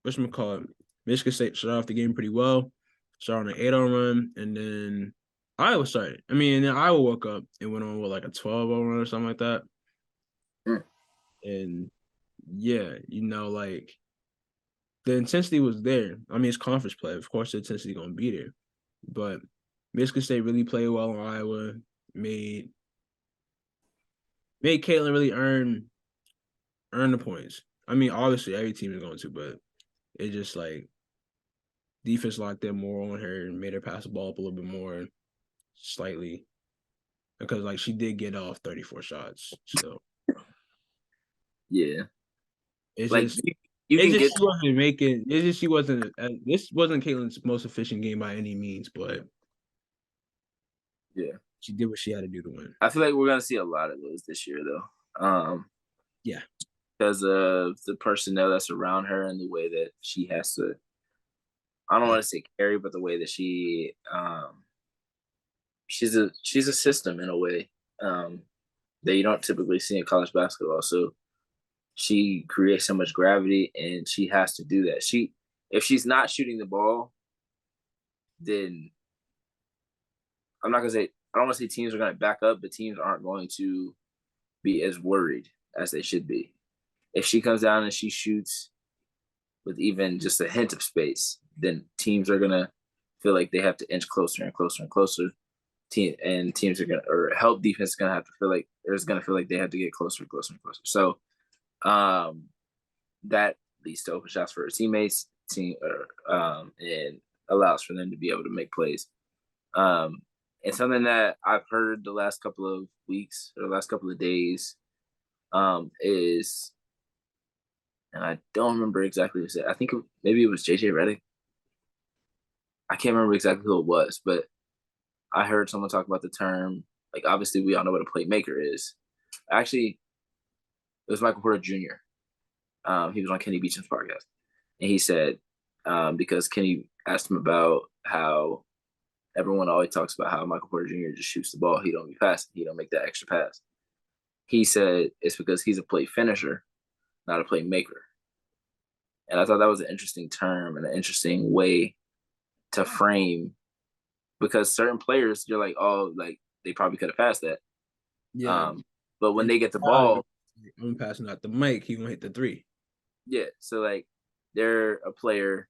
Whatchamacallit? Michigan State started off the game pretty well. Started on an 8-0 run, and then Iowa started. I mean, and then Iowa woke up and went on with like a 12-0 run or something like that. And yeah, like the intensity was there. I mean, it's conference play. Of course, the intensity gonna be there. But Michigan State really played well in Iowa. Made Caitlin really earn the points. I mean, obviously every team is going to, but it just like defense locked in more on her and made her pass the ball up a little bit more slightly. Because like she did get off 34 shots. So yeah. It's like just you can get she wasn't making it's just she wasn't this wasn't Caitlin's most efficient game by any means, but yeah. She did what she had to do to win. I feel like we're gonna see a lot of those this year though. Yeah. Because of the personnel that's around her and the way that she has to, I don't want to say carry, but the way that she's a system in a way that you don't typically see in college basketball. So she creates so much gravity, and she has to do that. If she's not shooting the ball, then I'm not gonna say, I don't want to say teams are gonna back up, but teams aren't going to be as worried as they should be. If she comes down and she shoots with even just a hint of space, then teams are gonna feel like they have to inch closer and closer and closer. teams are gonna, or help defense is gonna have to feel like they have to get closer and closer and closer. So that leads to open shots for her teammates, and allows for them to be able to make plays. And something that I've heard the last couple of weeks or the last couple of days is, and I don't remember exactly what it said. I think maybe it was JJ Redick. I can't remember exactly who it was, but I heard someone talk about the term. Like, obviously, we all know what a playmaker is. Actually, it was Michael Porter Jr. He was on Kenny Beecham's podcast, and he said, because Kenny asked him about how everyone always talks about how Michael Porter Jr. just shoots the ball. He don't be passing. He don't make that extra pass. He said it's because he's a play finisher, not a playmaker. And I thought that was an interesting term and an interesting way to frame, because certain players, you're like, oh, like they probably could have passed that. Yeah. But when they get the ball, I'm passing out the mic, he gonna hit the three. Yeah. So like they're a player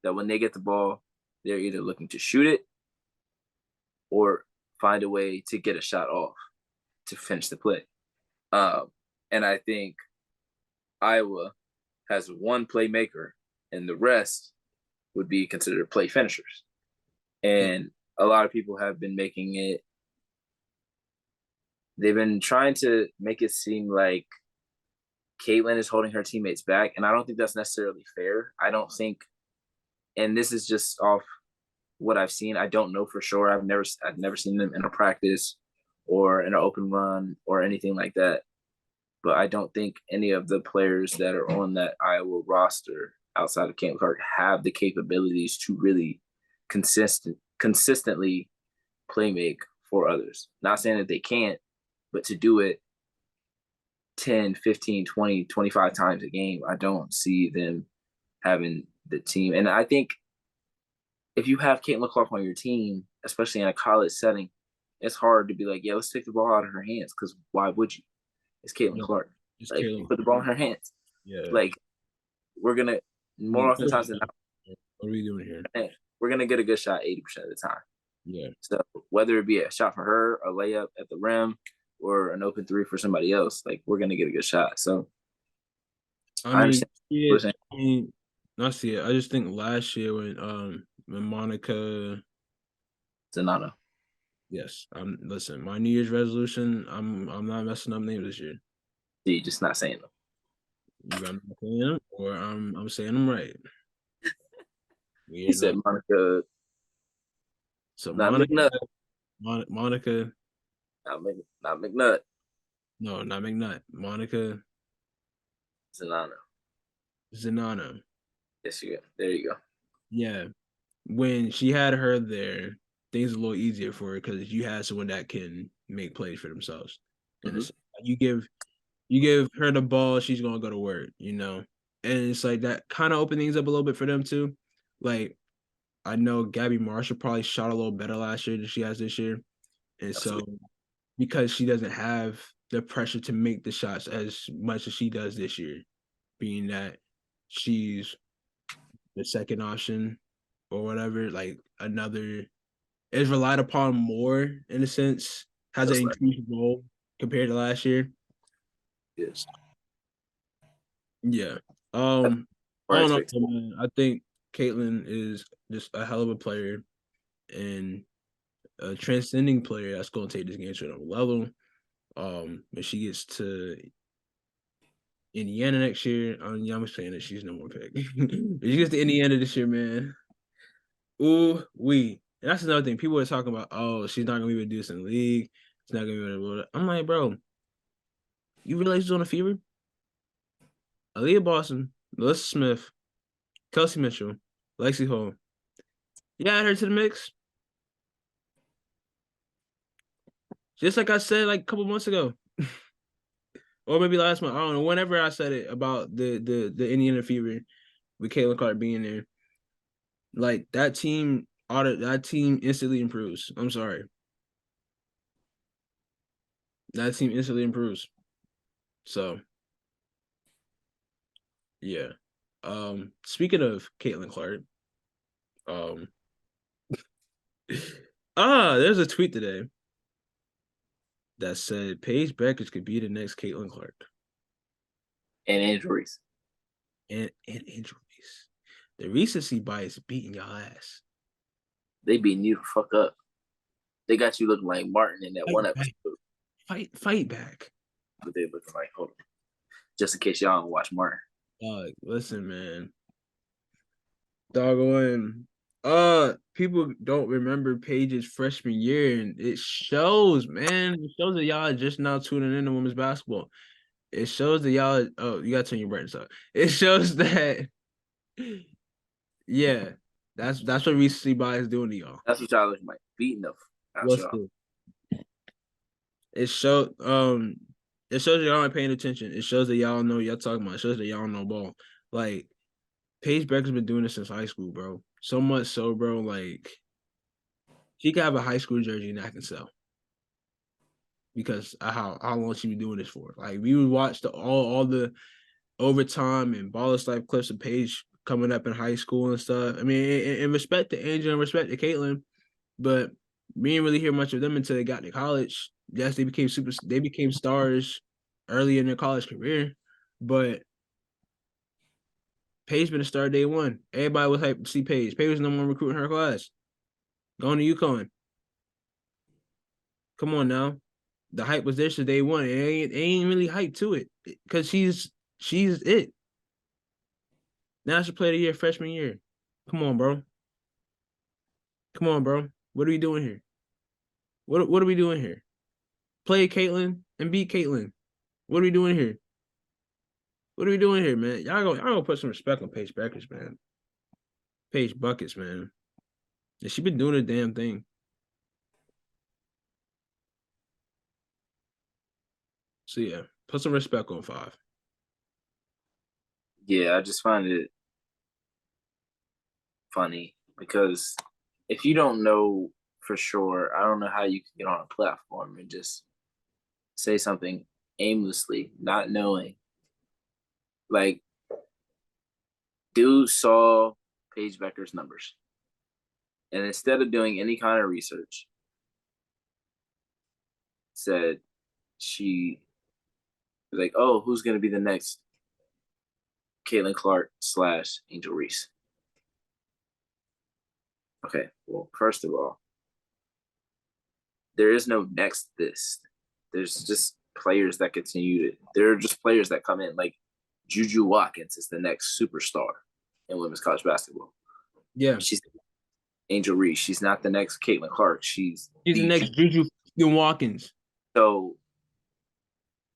that when they get the ball, they're either looking to shoot it or find a way to get a shot off to finish the play. And I think Iowa has one playmaker, and the rest would be considered play finishers. And a lot of people have been making it, they've been trying to make it seem like Caitlin is holding her teammates back. And I don't think that's necessarily fair. I don't think, and this is just off what I've seen. I don't know for sure. I've never seen them in a practice or in an open run or anything like that. But I don't think any of the players that are on that Iowa roster outside of Caitlin Clark have the capabilities to really consistently play make for others. Not saying that they can't, but to do it 10, 15, 20, 25 times a game, I don't see them having the team. And I think if you have Caitlin Clark on your team, especially in a college setting, it's hard to be like, yeah, let's take the ball out of her hands, because why would you? It's Caitlin Clark. It's like, Caitlin. put the ball in her hands. Yeah. Like, we're going to, more often times than not, what are we doing here? We're going to get a good shot 80% of the time. Yeah. So whether it be a shot for her, a layup at the rim, or an open three for somebody else, like, we're going to get a good shot. So I understand. I see it. I just think last year when Monica Zanano. Yes. Listen, my New Year's resolution, I'm not messing up names this year. See, just not saying them. You got me saying them, or I'm saying them right. He said Monica. So not Monica, McNutt. Monica. Not McNutt. No, not McNutt. Monica Zanano. Yes, you go. There you go. Yeah. When she had her there, things are a little easier for her because you had someone that can make plays for themselves. Mm-hmm. You give her the ball, she's gonna go to work, And it's like that kind of opened things up a little bit for them too. Like, I know Gabby Marshall probably shot a little better last year than she has this year. And Absolutely. So because she doesn't have the pressure to make the shots as much as she does this year, being that she's the second option or whatever, like another is relied upon more in a sense, has an increased role compared to last year. Yes. Yeah. I don't know, man. I think Caitlin is just a hell of a player and a transcending player that's going to take this game to another level. When she gets to Indiana next year, I'm saying that she's no more pick. If she gets to Indiana this year, man. And that's another thing. People are talking about, oh, she's not gonna be able to do this in the league. She's not gonna be able to. I'm like, bro, you realize she's on a fever? Aaliyah Boston, Melissa Smith, Kelsey Mitchell, Lexi Hall. You add her to the mix. Just like I said like a couple months ago. Or maybe last month. I don't know. Whenever I said it about the Indiana Fever with Caitlin Clark being there. Like that team instantly improves. I'm sorry. That team instantly improves. So yeah. Speaking of Caitlin Clark, There's a tweet today that said Paige Bueckers could be the next Caitlin Clark. And injuries. And injuries. The recency bias beating y'all ass. They beating you the fuck up. They got you looking like Martin in that one episode. Fight back. But they looking like, hold on. Just in case y'all don't watch Martin. Listen, man. Doggone. People don't remember Paige's freshman year, and it shows, man. It shows that y'all are just now tuning into women's basketball. It shows that y'all. Oh, you gotta turn your brightness up. It shows that. Yeah, that's what recency bias doing to y'all. That's what y'all looking like, beating them. It shows. It shows y'all aren't paying attention. It shows that y'all know what y'all talking about. It shows that y'all know ball. Like, Paige Bueckers been doing this since high school, bro. So much so, bro. Like, she could have a high school jersey and I can sell. Because of how long she been doing this for. Like, we would watch all the overtime and baller type clips of Paige coming up in high school and stuff. I mean, and respect to Angel and respect to Caitlin, but we didn't really hear much of them until they got to college. Yes, they became stars early in their college career, but Paige been a star day one. Everybody was hyped to see Paige. Paige was the number one recruit in her class. Going to UConn. Come on now. The hype was there since day one. It ain't really hype to it because she's it. National Player of the Year, freshman year. Come on, bro. Come on, bro. What are we doing here? What are we doing here? Play Caitlin and beat Caitlin. What are we doing here? What are we doing here, man? Y'all gonna put some respect on Paige Bueckers, man. Paige Buckets, man. And she been doing a damn thing. So yeah, put some respect on 5. Yeah, I just find it funny because if you don't know for sure, I don't know how you can get on a platform and just say something aimlessly, not knowing. Like, dude saw Paige Bueckers' numbers. And instead of doing any kind of research, said she was like, oh, who's going to be the next Caitlin Clark / Angel Reese? Okay, well, first of all, there is no next this. There's just players that continue to, there are just players that come in. Like, Juju Watkins is the next superstar in women's college basketball. Yeah. She's Angel Reese. She's not the next Caitlin Clark. She's the next Juju Watkins. So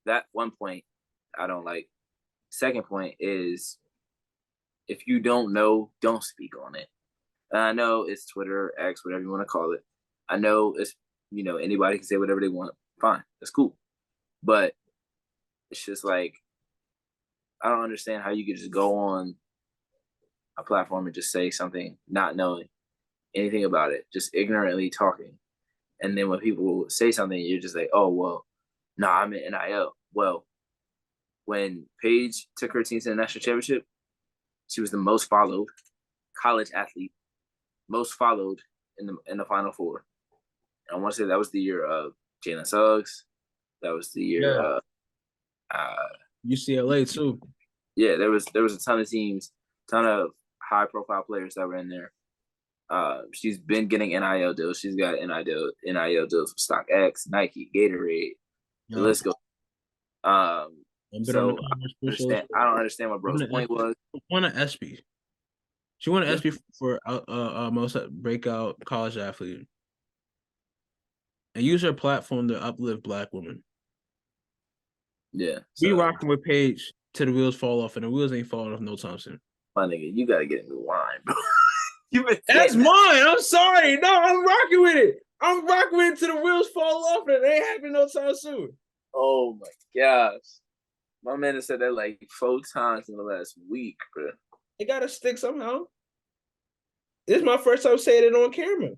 that one point I don't like. Second point is if you don't know, don't speak on it. And I know it's Twitter, X, whatever you want to call it. I know it's, anybody can say whatever they want. Fine, that's cool. But it's just like, I don't understand how you could just go on a platform and just say something not knowing anything about it, just ignorantly talking. And then when people say something, you're just like, oh, well, I'm in NIL. Well, when Paige took her team to the national championship, she was the most followed college athlete, most followed in the Final Four. And I want to say that was the year of Jalen Suggs. That was the year of UCLA too. Yeah, there was a ton of teams, ton of high profile players that were in there. She's been getting NIL deals. She's got NIL deals with StockX, Nike, Gatorade. The list goes. So I don't understand what bro's point was. She won an ESPY. She won an ESPY for most breakout college athlete, and use her platform to uplift Black women. Yeah, we rocking with Paige till the wheels fall off, and the wheels ain't falling off no time soon. My nigga, you gotta get a new line, bro. That's mine. I'm sorry. No, I'm rocking with it. I'm rocking with it till the wheels fall off, and it ain't happening no time soon. Oh my gosh. My man has said that like 4 times in the last week, bro. It gotta stick somehow. This is my first time saying it on camera.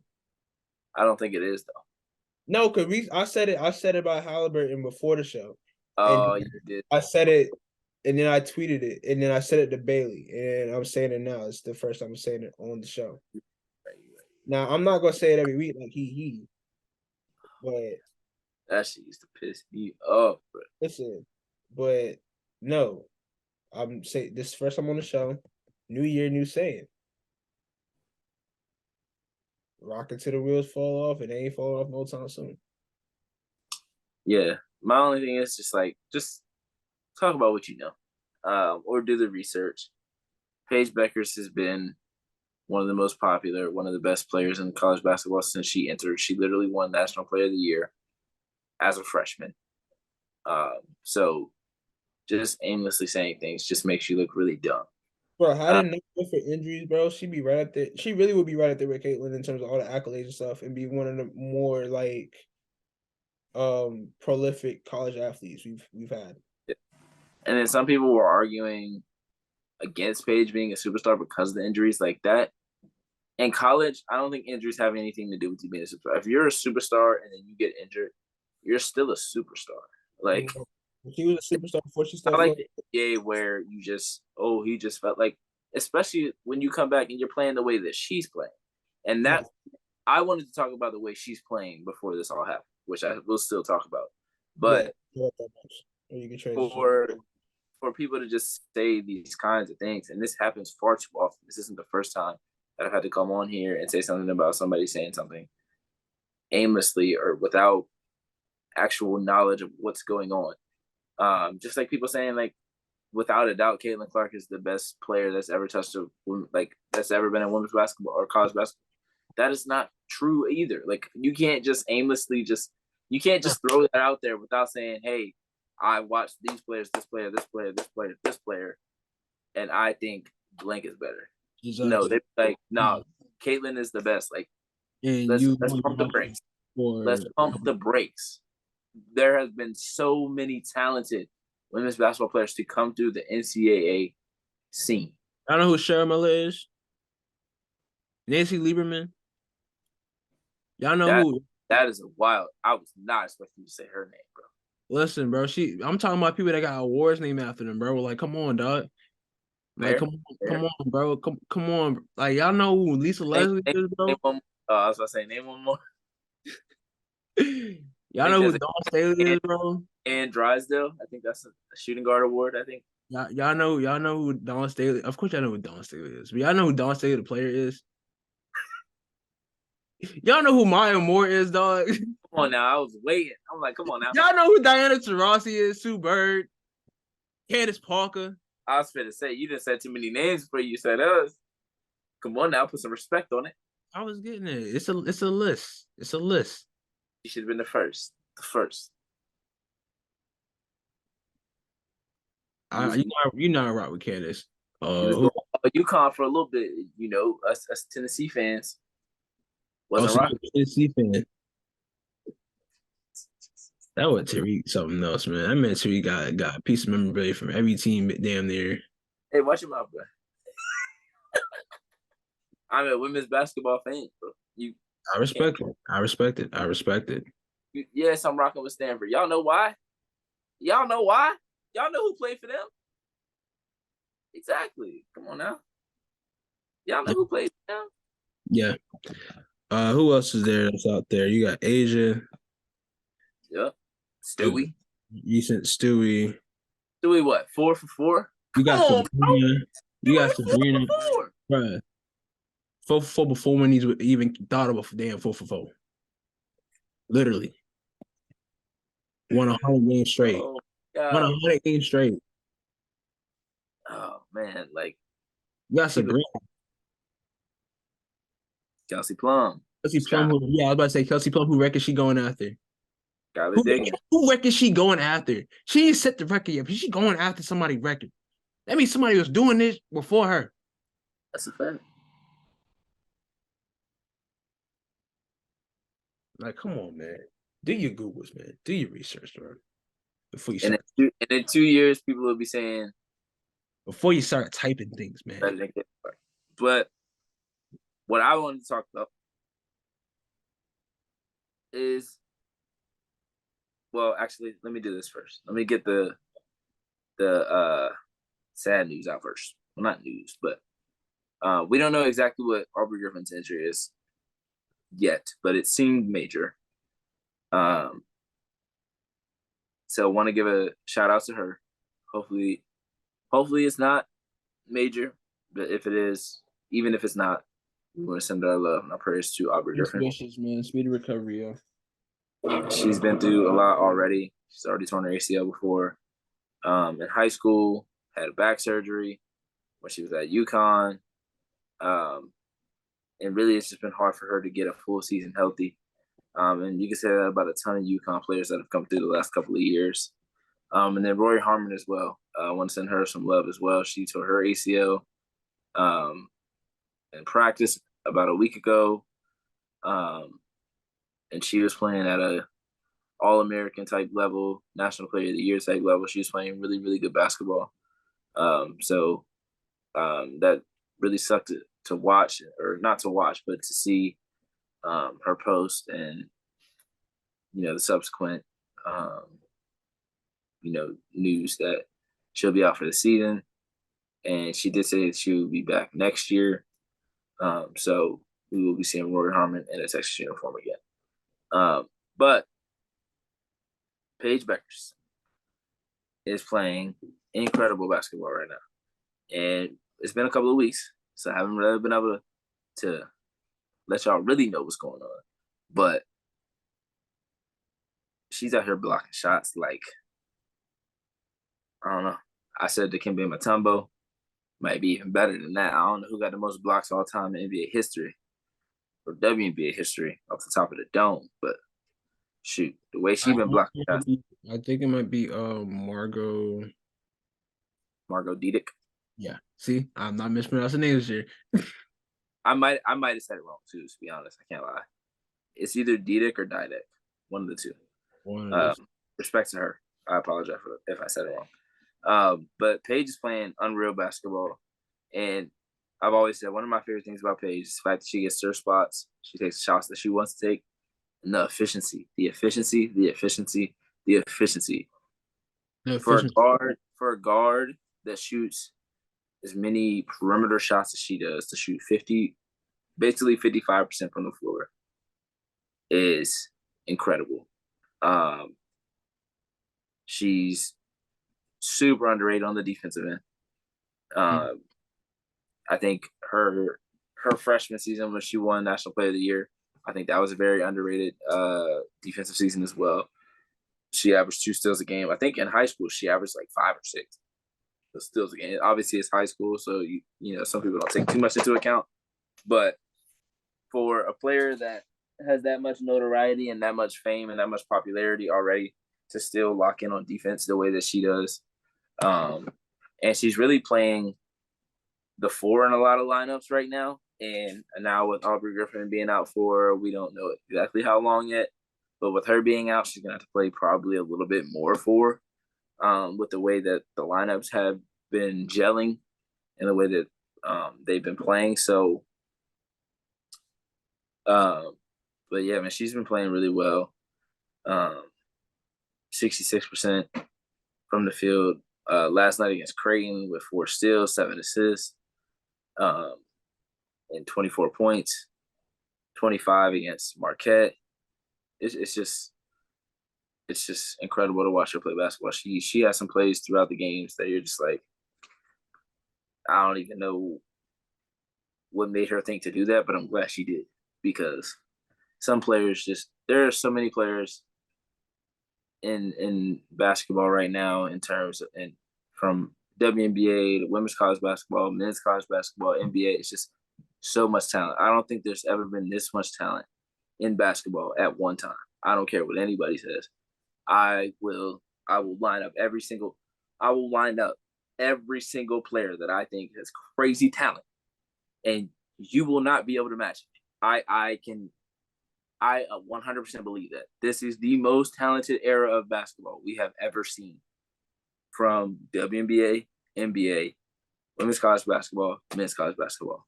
I don't think it is though. No, because I said it about Halliburton before the show. Oh, you did. I said it, and then I tweeted it, and then I said it to Bailey, and I'm saying it now. It's the first time I'm saying it on the show. Now I'm not gonna say it every week like he, but That shit used to piss me off, bro. listen, but no, I'm saying this first time on the show. New year, new saying. Rocking till the wheels fall off, and they ain't falling off no time soon. Yeah. My only thing is just talk about what you know, or do the research. Paige Bueckers has been one of the most popular, one of the best players in college basketball since she entered. She literally won National Player of the Year as a freshman. So just aimlessly saying things just makes you look really dumb. Bro, had it not been for injuries, bro, she'd be right up there. She really would be right up there with Caitlyn in terms of all the accolades and stuff, and be one of the more like prolific college athletes we've had. And then some people were arguing against Paige being a superstar because of the injuries like that. In college, I don't think injuries have anything to do with you being a superstar. If you're a superstar and then you get injured, you're still a superstar. Like, she was a superstar before she I started. like the NBA where you just, he just felt like, especially when you come back and you're playing the way that she's playing. And that, I wanted to talk about the way she's playing before this all happened, which I will still talk about. But for people to just say these kinds of things, and this happens far too often. This isn't the first time that I've had to come on here and say something about somebody saying something aimlessly or without actual knowledge of what's going on. Just like people saying, like, without a doubt, Caitlin Clark is the best player that's ever touched that's ever been in women's basketball or college basketball. That is not true either. Like, you can't just aimlessly you can't just throw that out there without saying, hey, I watched these players, this player, this player, this player, this player, and I think blank is better. Exactly. No, they're like, no, Caitlin is the best. Like, let's pump the brakes. Let's pump the brakes. There has been so many talented women's basketball players to come through the NCAA scene. I know who Cheryl Miller is. Nancy Lieberman. Y'all know who? That is a wild. I was not expecting you to say her name, bro. Listen, bro. I'm talking about people that got awards named after them, bro. Like, come on, dog. Like, come on, bro. Come on. Like, y'all know who Lisa Leslie is, bro? I was about to say, name one more. Y'all know who Dawn Staley is, bro? And Drysdale. I think that's a shooting guard award, I think. Y'all know who Dawn Staley. Of course, y'all know who Dawn Staley is. But y'all know who Dawn Staley, the player, is. Y'all know who Maya Moore is, dog. Come on now. I was waiting. I'm like, come on now. Y'all know who Diana Taurasi is, Sue Bird, Candace Parker. I was finna say, you didn't say too many names before you said us. Come on now, put some respect on it. I was getting it. It's a list. It's a list. You should have been the first. The first. You know I rock with Candace. UConn for a little bit, you know, us Tennessee fans. Wasn't rocking. Tennessee fan. That was Tariq something else, man. That man Tariq got a piece of memorabilia from every team damn near. Hey, watch your mouth, bro. I'm a women's basketball fan, bro. I respect it. I respect it. Yes, I'm rocking with Stanford. Y'all know why? Y'all know who played for them? Exactly. Come on now. Y'all know who played for them? Yeah. Who else is there that's out there? You got Asia. Yep. Stewie. Recent Stewie. Stewie what? 4 for 4? You got Sabrina. You got Sabrina. 4 for 4 before when he's even thought of a damn 4 for 4. Literally. Won 100 games straight. Oh, won 100 games straight. Oh man, like you got Sabrina. Kelsey Plum. I was about to say Kelsey Plum. Who record she going after? Who record she going after? She ain't set the record yet, but she going after somebody's record. That means somebody was doing this before her. That's a fact. Like, come on, man. Do your Googles, man. Do your research, bro. Before you start. And in 2 years, people will be saying. Before you start typing things, man. But what I wanted to talk about is, well, actually, let me do this first. Let me get the sad news out first. Well, not news, but we don't know exactly what Aubrey Griffin's injury is. yet, but it seemed major. So want to give a shout out to her. Hopefully it's not major, but if it is, even if it's not, we want to send our love and our prayers to Aubrey Best Griffin. wishes, man. Speedy recovery, yo. She's been through a lot already. She's already torn her ACL before. In high school, had a back surgery when she was at UConn. And really, it's just been hard for her to get a full season healthy. And you can say that about a ton of UConn players that have come through the last couple of years. And then Rory Harmon as well. I want to send her some love as well. She tore her ACL in practice about a week ago. And she was playing at a All-American type level, National Player of the Year type level. She was playing really, really good basketball. So that really sucked to watch, or not to watch, but to see her post and, the subsequent, news that she'll be out for the season. And she did say that she will be back next year. So we will be seeing Rory Harmon in a Texas uniform again. But Paige Bueckers is playing incredible basketball right now. And it's been a couple of weeks, so I haven't really been able to let y'all really know what's going on. But she's out here blocking shots like, I don't know. I said Dikembe Mutombo might be even better than that. I don't know who got the most blocks all time in NBA history or WNBA history off the top of the dome, but shoot, the way she been blocking shots. I think it might be Margot Diedick. Yeah. See, I'm not mispronouncing names here. I might have said it wrong too, to be honest. I can't lie. It's either Diedick or Diedick. One of the two. Respect to her. I apologize if I said it wrong. But Paige is playing unreal basketball. And I've always said one of my favorite things about Paige is the fact that she gets her spots. She takes shots that she wants to take. And the efficiency. For a guard that shoots as many perimeter shots as she does, to shoot 55% from the floor, is incredible. She's super underrated on the defensive end. I think her freshman season when she won National Player of the Year, I think that was a very underrated defensive season as well. She averaged 2 steals a game. I think in high school she averaged like 5 or 6 steals a game. Obviously, it's high school, so some people don't take too much into account. But for a player that has that much notoriety and that much fame and that much popularity already, to still lock in on defense the way that she does, and she's really playing the 4 in a lot of lineups right now. And now with Aubrey Griffin being out for, we don't know exactly how long yet, but with her being out, she's gonna have to play probably a little bit more 4. With the way that the lineups have been gelling and the way that they've been playing. So, but yeah, man, she's been playing really well. 66% from the field. Last night against Creighton with 4 steals, 7 assists, and 24 points. 25 against Marquette. It's just incredible to watch her play basketball. She has some plays throughout the games that you're just like, I don't even know what made her think to do that, but I'm glad she did, because some players there are so many players in basketball right now in terms of, and from WNBA to women's college basketball, men's college basketball, NBA. It's just so much talent. I don't think there's ever been this much talent in basketball at one time. I don't care what anybody says. I will line up every single player that I think has crazy talent, and you will not be able to match it. I 100% believe that this is the most talented era of basketball we have ever seen, from WNBA, NBA, women's college basketball, men's college basketball.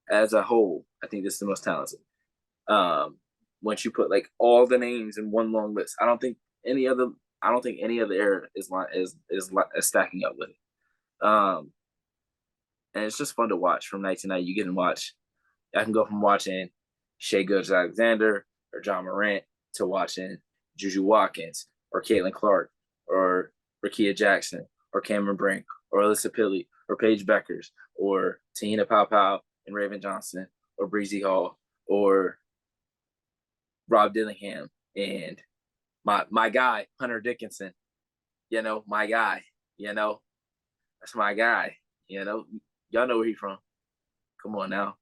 As a whole, I think this is the most talented. Once you put like all the names in one long list, I don't think any other era is stacking up with it. And it's just fun to watch from night to night. You get to watch. I can go from watching Shea Gilgeous-Alexander or John Morant to watching Juju Watkins or Caitlin Clark or Rakia Jackson or Cameron Brink or Alyssa Pilley or Paige Bueckers or Tahina Pow and Raven Johnson or Breezy Hall or Rob Dillingham and my guy, Hunter Dickinson. My guy, that's my guy, y'all know where he's from. Come on now.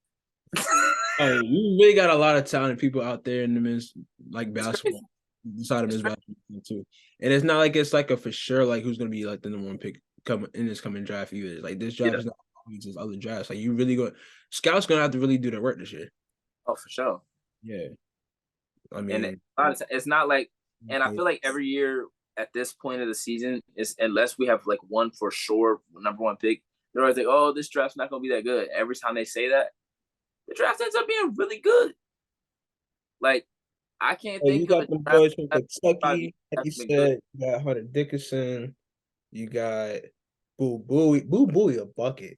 Hey, you really got a lot of talented people out there in the men's basketball, inside of men's basketball too. And it's not like it's like a for sure like who's gonna be like the number one pick coming draft either. Like this draft is not always as other drafts. Like you really scouts gonna have to really do their work this year. Oh, for sure. Yeah. I mean, and it's not like, and I feel like every year at this point of the season, is unless we have like one for sure number one pick, they're always like, oh, this draft's not gonna be that good. Every time they say that, the draft ends up being really good. Like, I can't think you of got the boys from Kentucky. Like you said, you got Hunter Dickinson. You got Boo Buoy a bucket.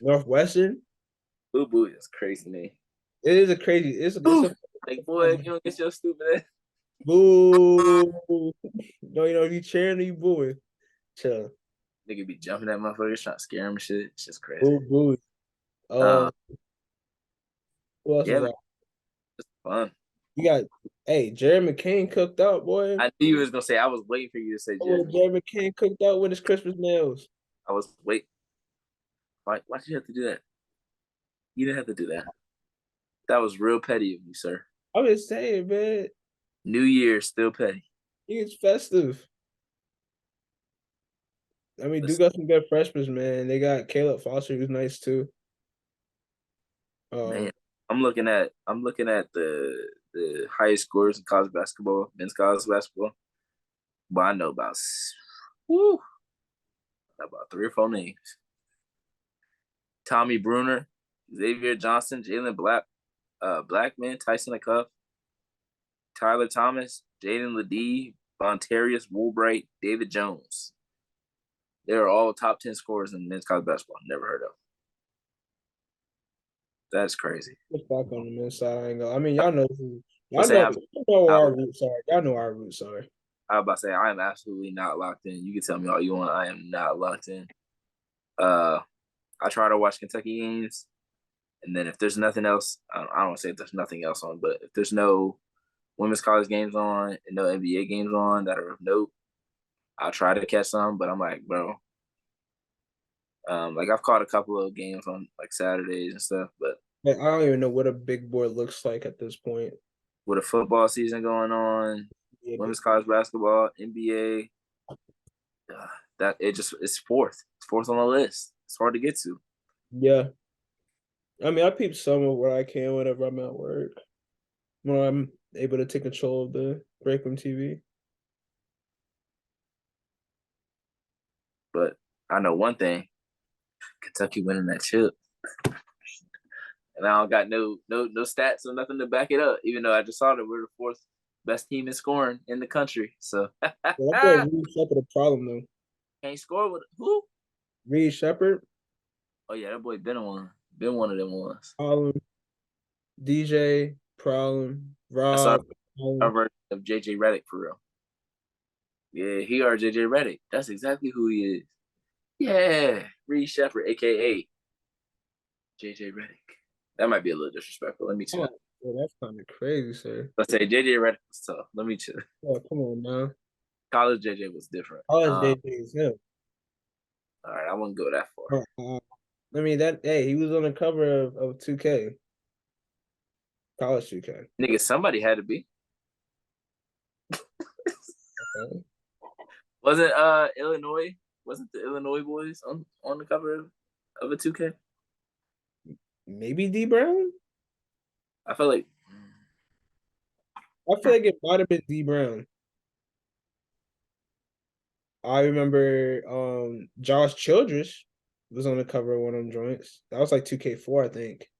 Northwestern. Boo Buoy is crazy name. It is a crazy. It's a like, boy, you don't get your stupid ass. Boo. No, if you cheering, you booing. Chill. Nigga be jumping at motherfuckers trying to scare him and shit. It's just crazy. Boo. Who else is out? It's fun. You got, Jared McCain cooked out, boy. I knew you was gonna say. I was waiting for you to say Jared. Jared McCain cooked out with his Christmas nails. I was waiting. Why did you have to do that? You didn't have to do that. That was real petty of you, sir. I'm just saying, man. New Year, still petty. It's festive. I mean, do got some good freshmen, man. They got Caleb Foster, who's nice too. Man, I'm looking at the highest scores in college basketball, men's college basketball. But I know about 3 or 4 names. Tommy Bruner, Xavier Johnson, Jalen Blackman, Tyson Acuff, Tyler Thomas, Jaden Ledee, Vontarius Woolbright, David Jones. They're all top 10 scorers in men's college basketball. Never heard of. That's crazy. Look back on the men's side. I mean, y'all know who. Y'all know where our roots are. Y'all know our roots are. I was about to say, I am absolutely not locked in. You can tell me all you want. I am not locked in. I try to watch Kentucky games. And then if there's nothing else, I don't want to say if there's nothing else on, but if there's no women's college games on and no NBA games on that are of note, I'll try to catch some. But I'm like, bro, like I've caught a couple of games on like Saturdays and stuff, but I don't even know what a big board looks like at this point. With a football season going on, women's college basketball, NBA, it's fourth. It's fourth on the list. It's hard to get to. Yeah. I mean, I peep some of what I can whenever I'm at work. When I'm able to take control of the break room TV. But I know one thing: Kentucky winning that chip, and I don't got no stats or nothing to back it up. Even though I just saw that we're the 4th best team in scoring in the country. So I feel like Reed Shepherd a problem though. Can't score with who? Reed Shepherd. Oh yeah, that boy been one of them ones. DJ, Problem, Rob. That's our version of JJ Redick for real. Yeah, he are JJ Redick. That's exactly who he is. Yeah, Reed Shepherd, aka JJ Redick. That might be a little disrespectful. Let me chill. Oh, that's kind of crazy, sir. Let's say JJ Redick was tough. Let me chill. Oh, come on now. College JJ was different. College JJ is him. All right, I wouldn't go that far. I mean he was on the cover of 2K. College 2K. Nigga, somebody had to be. Okay. Wasn't Illinois? Wasn't the Illinois boys on the cover of a 2K? Maybe D Brown. I feel like it might have been D Brown. I remember Josh Childress was on the cover of one of them joints. That was like 2K4, I think.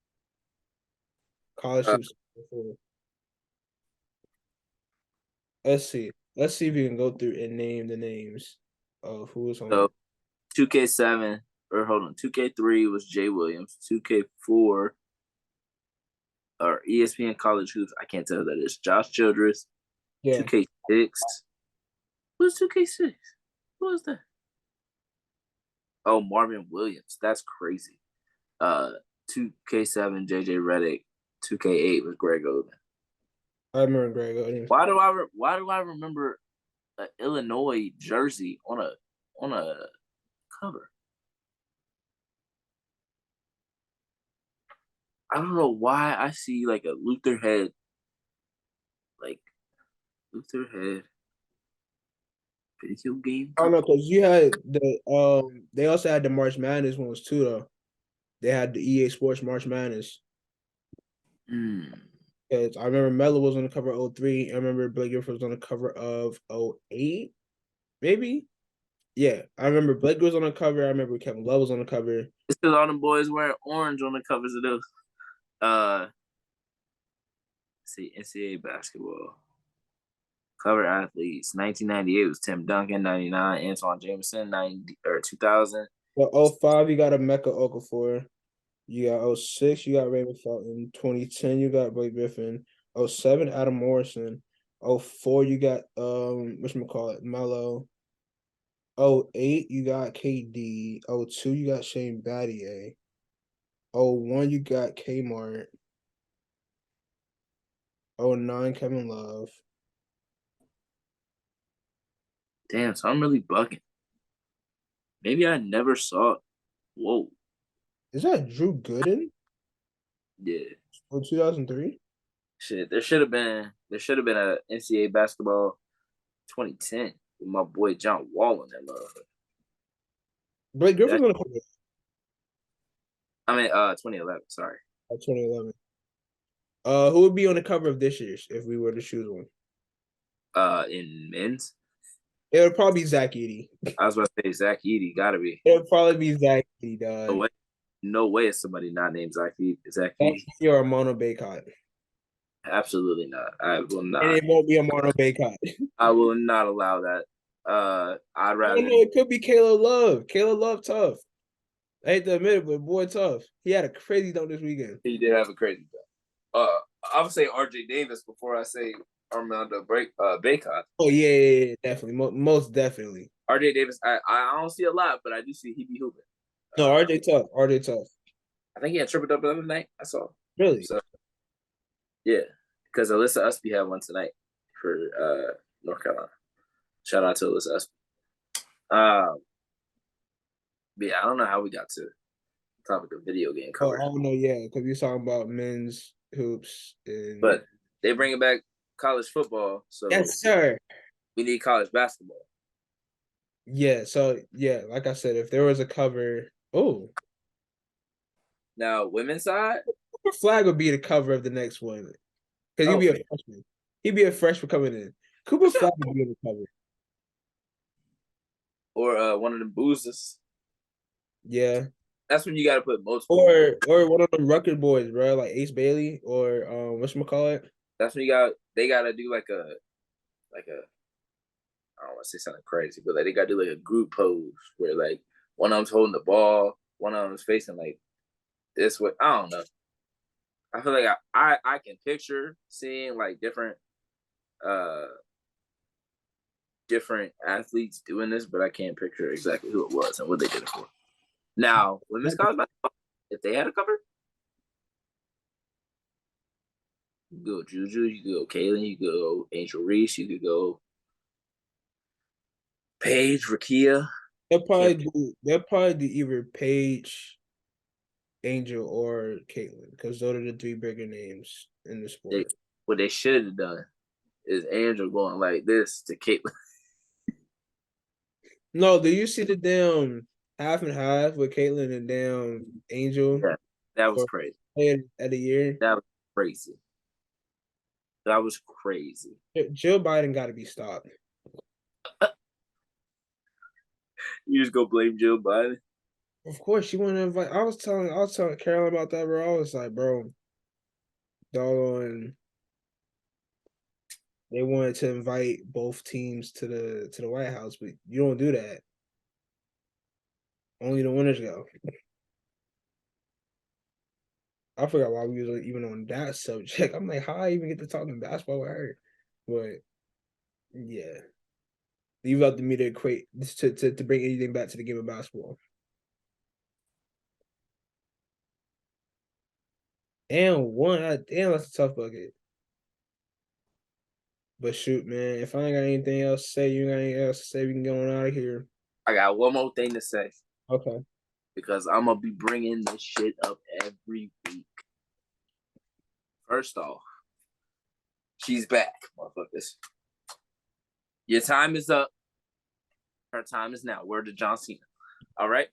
College hoops. Let's see if you can go through and name the names of who was on. So 2K7 or hold on, 2K3 was Jay Williams. 2K4 or ESPN College Hoops. I can't tell who that is. Josh Childress, Yeah. 2K6. Who's 2K6? Who is that? Oh, Marvin Williams. That's crazy. 2K7, JJ Redick. 2K8 was Greg Oden. I remember Greg Oden. Why do I remember an Illinois jersey on a cover? I don't know why I see like a Luther Head video game I don't cover. know, because you had they also had the March Madness ones too though. They had the EA Sports March Madness. Hmm. Because I remember Melo was on the cover of 03. I remember Blake Griffin was on the cover of 08, maybe. Yeah, I remember Blake was on the cover. I remember Kevin Love was on the cover. It's because all them boys wearing orange on the covers of those. See, NCAA basketball cover athletes. 1998 was Tim Duncan. 99 Antoine Jameson. 2000. Well, 05, you got a Mecca Okafor. You got 06, you got Raymond Felton. 2010, you got Blake Griffin. 07, Adam Morrison. 04, you got whatchamacallit, Melo. 08, you got KD. 02, you got Shane Battier. 01, you got Kmart. 09, Kevin Love. Damn, so I'm really bucking. Maybe I never saw it. Whoa. Is that Drew Gooden? Yeah. Oh, 2003? Shit. There should have been a NCAA basketball 2010 with my boy John Wall in that motherfucker. Blake Griffin's on the cover. 2011, sorry. 2011. Who would be on the cover of this year's if we were to choose one? In men's, It would probably be Zach Edey. I was about to say Zach Edey, gotta be. It would probably be Zach Edey, dog. No way is somebody not named Zach Edey. Zach Edey or Mono Baycott. Absolutely not. I will not. And it won't be a Mono Baycott. I will not allow that. I'd rather. I don't know. It could be Caleb Love. Caleb Love tough. I hate to admit it, but boy, tough. He had a crazy dunk this weekend. He did have a crazy dunk. I would say RJ Davis before I say Armando Baycott. Oh yeah, definitely, most definitely. RJ Davis, I don't see a lot, but I do see he be hooping. No, RJ tough. RJ tough. I think he had triple double the other night. I saw. Really? So yeah, because Alyssa Usby had one tonight for North Carolina. Shout out to Alyssa Usby. Yeah, I don't know how we got to the topic of video game cover. I don't know, yeah, because you're talking about men's hoops, but they bringing back college football, so yes, sir. We need college basketball. Yeah, so yeah, like I said, if there was a cover, now women's side, Cooper Flag would be the cover of the next one because he'd be a freshman. He'd be a freshman coming in. Cooper Flag would be the cover, or one of them boozers. Yeah, that's when you got to put multiple. Or one of them Rucker boys, bro, like Ace Bailey or whatchamacallit. That's when they got to do like a. I don't want to say something crazy, but like they got to do like a group pose where like one of them's holding the ball, one of them's facing like this way. I don't know. I feel like I can picture seeing like different athletes doing this, but I can't picture exactly who it was and what they did it for. Now, women's college basketball, if they had a cover, you could go Juju, you could go Kaylin, you could go Angel Reese, you could go Paige, Rakia. They'll probably do either Paige, Angel, or Caitlin because those are the three bigger names in the sport. What they should have done is Angel going like this to Caitlin. No, do you see the damn half and half with Caitlin and damn Angel? Yeah, that was crazy. At a year. That was crazy. That was crazy. Jill Biden got to be stopped. You just go blame Jill Biden. Of course, she wanted to invite. I was telling Carolyn about that, bro. I was like, bro, doggone. They wanted to invite both teams to the White House, but you don't do that. Only the winners go. I forgot why we was even on that subject. I'm like, how I even get to talking basketball with her? But yeah, leave up to me to equate to bring anything back to the game of basketball. And one, damn, that's a tough bucket. But shoot, man, if I ain't got anything else to say, you got anything else to say, we can get on out of here. I got one more thing to say. Okay. Because I'm going to be bringing this shit up every week. First off, she's back, motherfuckers. Your time is up. Her time is now. Word to John Cena. All right?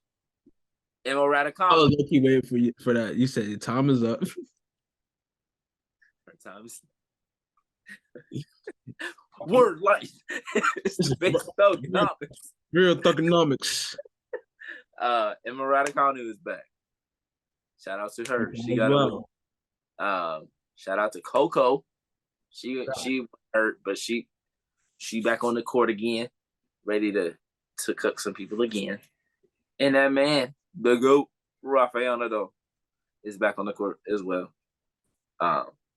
Emo Radicon. Oh, I keep waiting for you for that. You said your time is up. Her time is Word life. It's based thugonomics. Real thugonomics. Emma Raducanu is back. Shout out to her. She got well. Shout out to Coco. She hurt, but she back on the court again, ready to cook some people again. And that man, the GOAT, Rafael Nadal, is back on the court as well.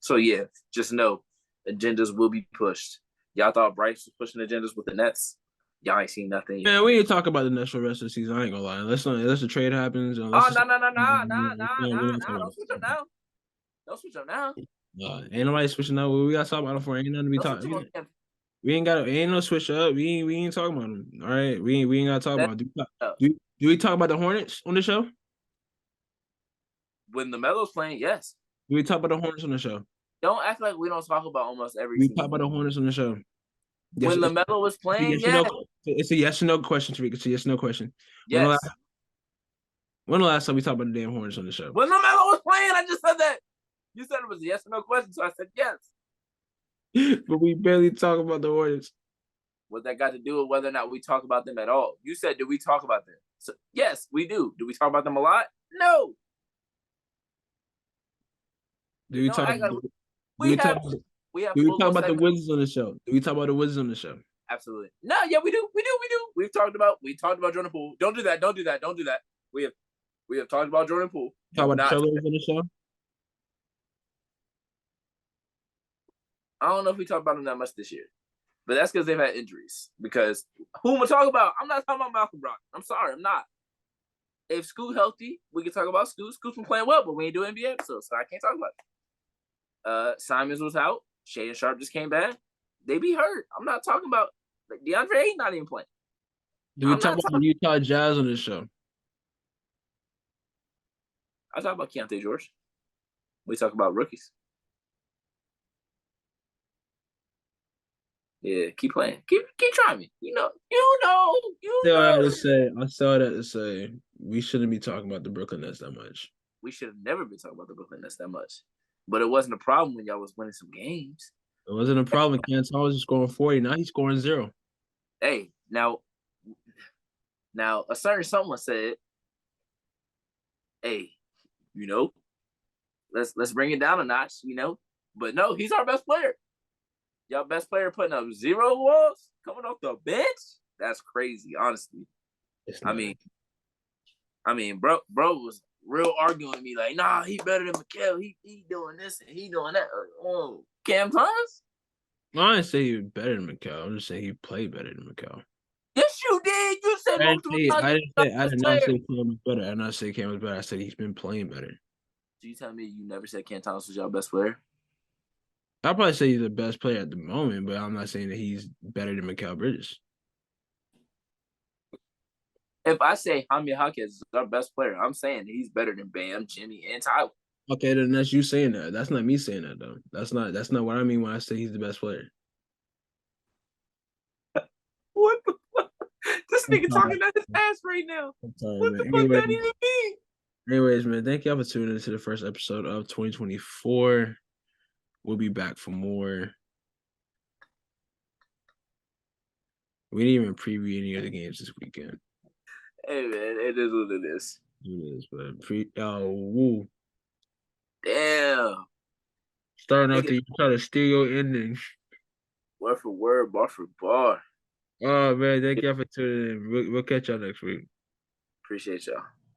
So yeah, just know agendas will be pushed. Y'all thought Bryce was pushing agendas with the Nets. Y'all ain't seen nothing yet. Man, we ain't talk about the Nets for the rest of the season. I ain't gonna lie. Unless the trade happens. No. Don't switch up now. Don't switch up now. Ain't nobody switching up. We got to talk about it for. Ain't nothing to be talking. We ain't got. Ain't no switch up. We ain't talking about them. All right. We ain't got to talk about. Do we talk about the Hornets on the show? When the Melo's playing, yes. Do we talk about the Hornets on the show? Don't act like we don't talk about almost every. We talk about the Hornets on the show. Yes, when LaMelo was playing, yes. It's a yes or no question, Tariq. It's a yes or no question. Yes. When the last time we talked about the damn Hornets on the show? When LaMelo was playing, I just said that. You said it was a yes or no question, so I said yes. But we barely talk about the Hornets. What that got to do with whether or not we talk about them at all? You said, do we talk about them? So yes, we do. Do we talk about them a lot? No. Do we talk about the Wizards on the show? Do we talk about the Wizards on the show? Absolutely. No, yeah, we do. We talked about Jordan Poole. Don't do that. We have talked about Jordan Poole. Talk about the Trailblazers on the show? I don't know if we talked about them that much this year. But that's because they've had injuries. Because who am I talking about? I'm not talking about Malcolm Brogdon. I'm sorry, I'm not. If Scoot healthy, we can talk about Scoot. Scoot's been playing well, but we ain't doing NBA episodes, so I can't talk about it. Simons was out. Shea and Sharp just came back. They be hurt. I'm not talking about DeAndre ain't not even playing. Do we talk about the Utah Jazz on this show? I talk about Keontae George. We talk about rookies. Yeah, keep playing. Keep trying me. You know. I still had to say we shouldn't be talking about the Brooklyn Nets that much. We should have never been talking about the Brooklyn Nets that much. But it wasn't a problem when y'all was winning some games. It wasn't a problem. Cam Thomas was scoring 40. Now he's scoring 0. Hey, now a certain someone said, hey, let's bring it down a notch, But no, he's our best player. Y'all best player putting up 0 walls coming off the bench? That's crazy, honestly. I mean, bro was real arguing with me like, nah, he better than Mikal. He doing this and he doing that. Oh, Cam Thomas? No, I didn't say he was better than Mikal. I'm just saying he played better than Mikal. Yes, you did. You said multiple times. I did not say Cam was better. I did not say Cam was better. I said he's been playing better. So you tell me you never said Cam Thomas was your best player? I'll probably say he's the best player at the moment, but I'm not saying that he's better than Mikal Bridges. If I say Jaime Jaquez is our best player, I'm saying he's better than Bam, Jimmy, and Tyler. Okay, then that's you saying that. That's not me saying that though. That's not what I mean when I say he's the best player. What the fuck? This nigga talking at his ass right now. What the fuck that even mean? Anyways, man, thank y'all for tuning into the first episode of 2024. We'll be back for more. We didn't even preview any of the games this weekend. Hey man, it is what it is. It is, but woo. Damn. Starting off the try to steal your ending. Word for word, bar for bar. Oh man, thank y'all for tuning in. We'll catch y'all next week. Appreciate y'all.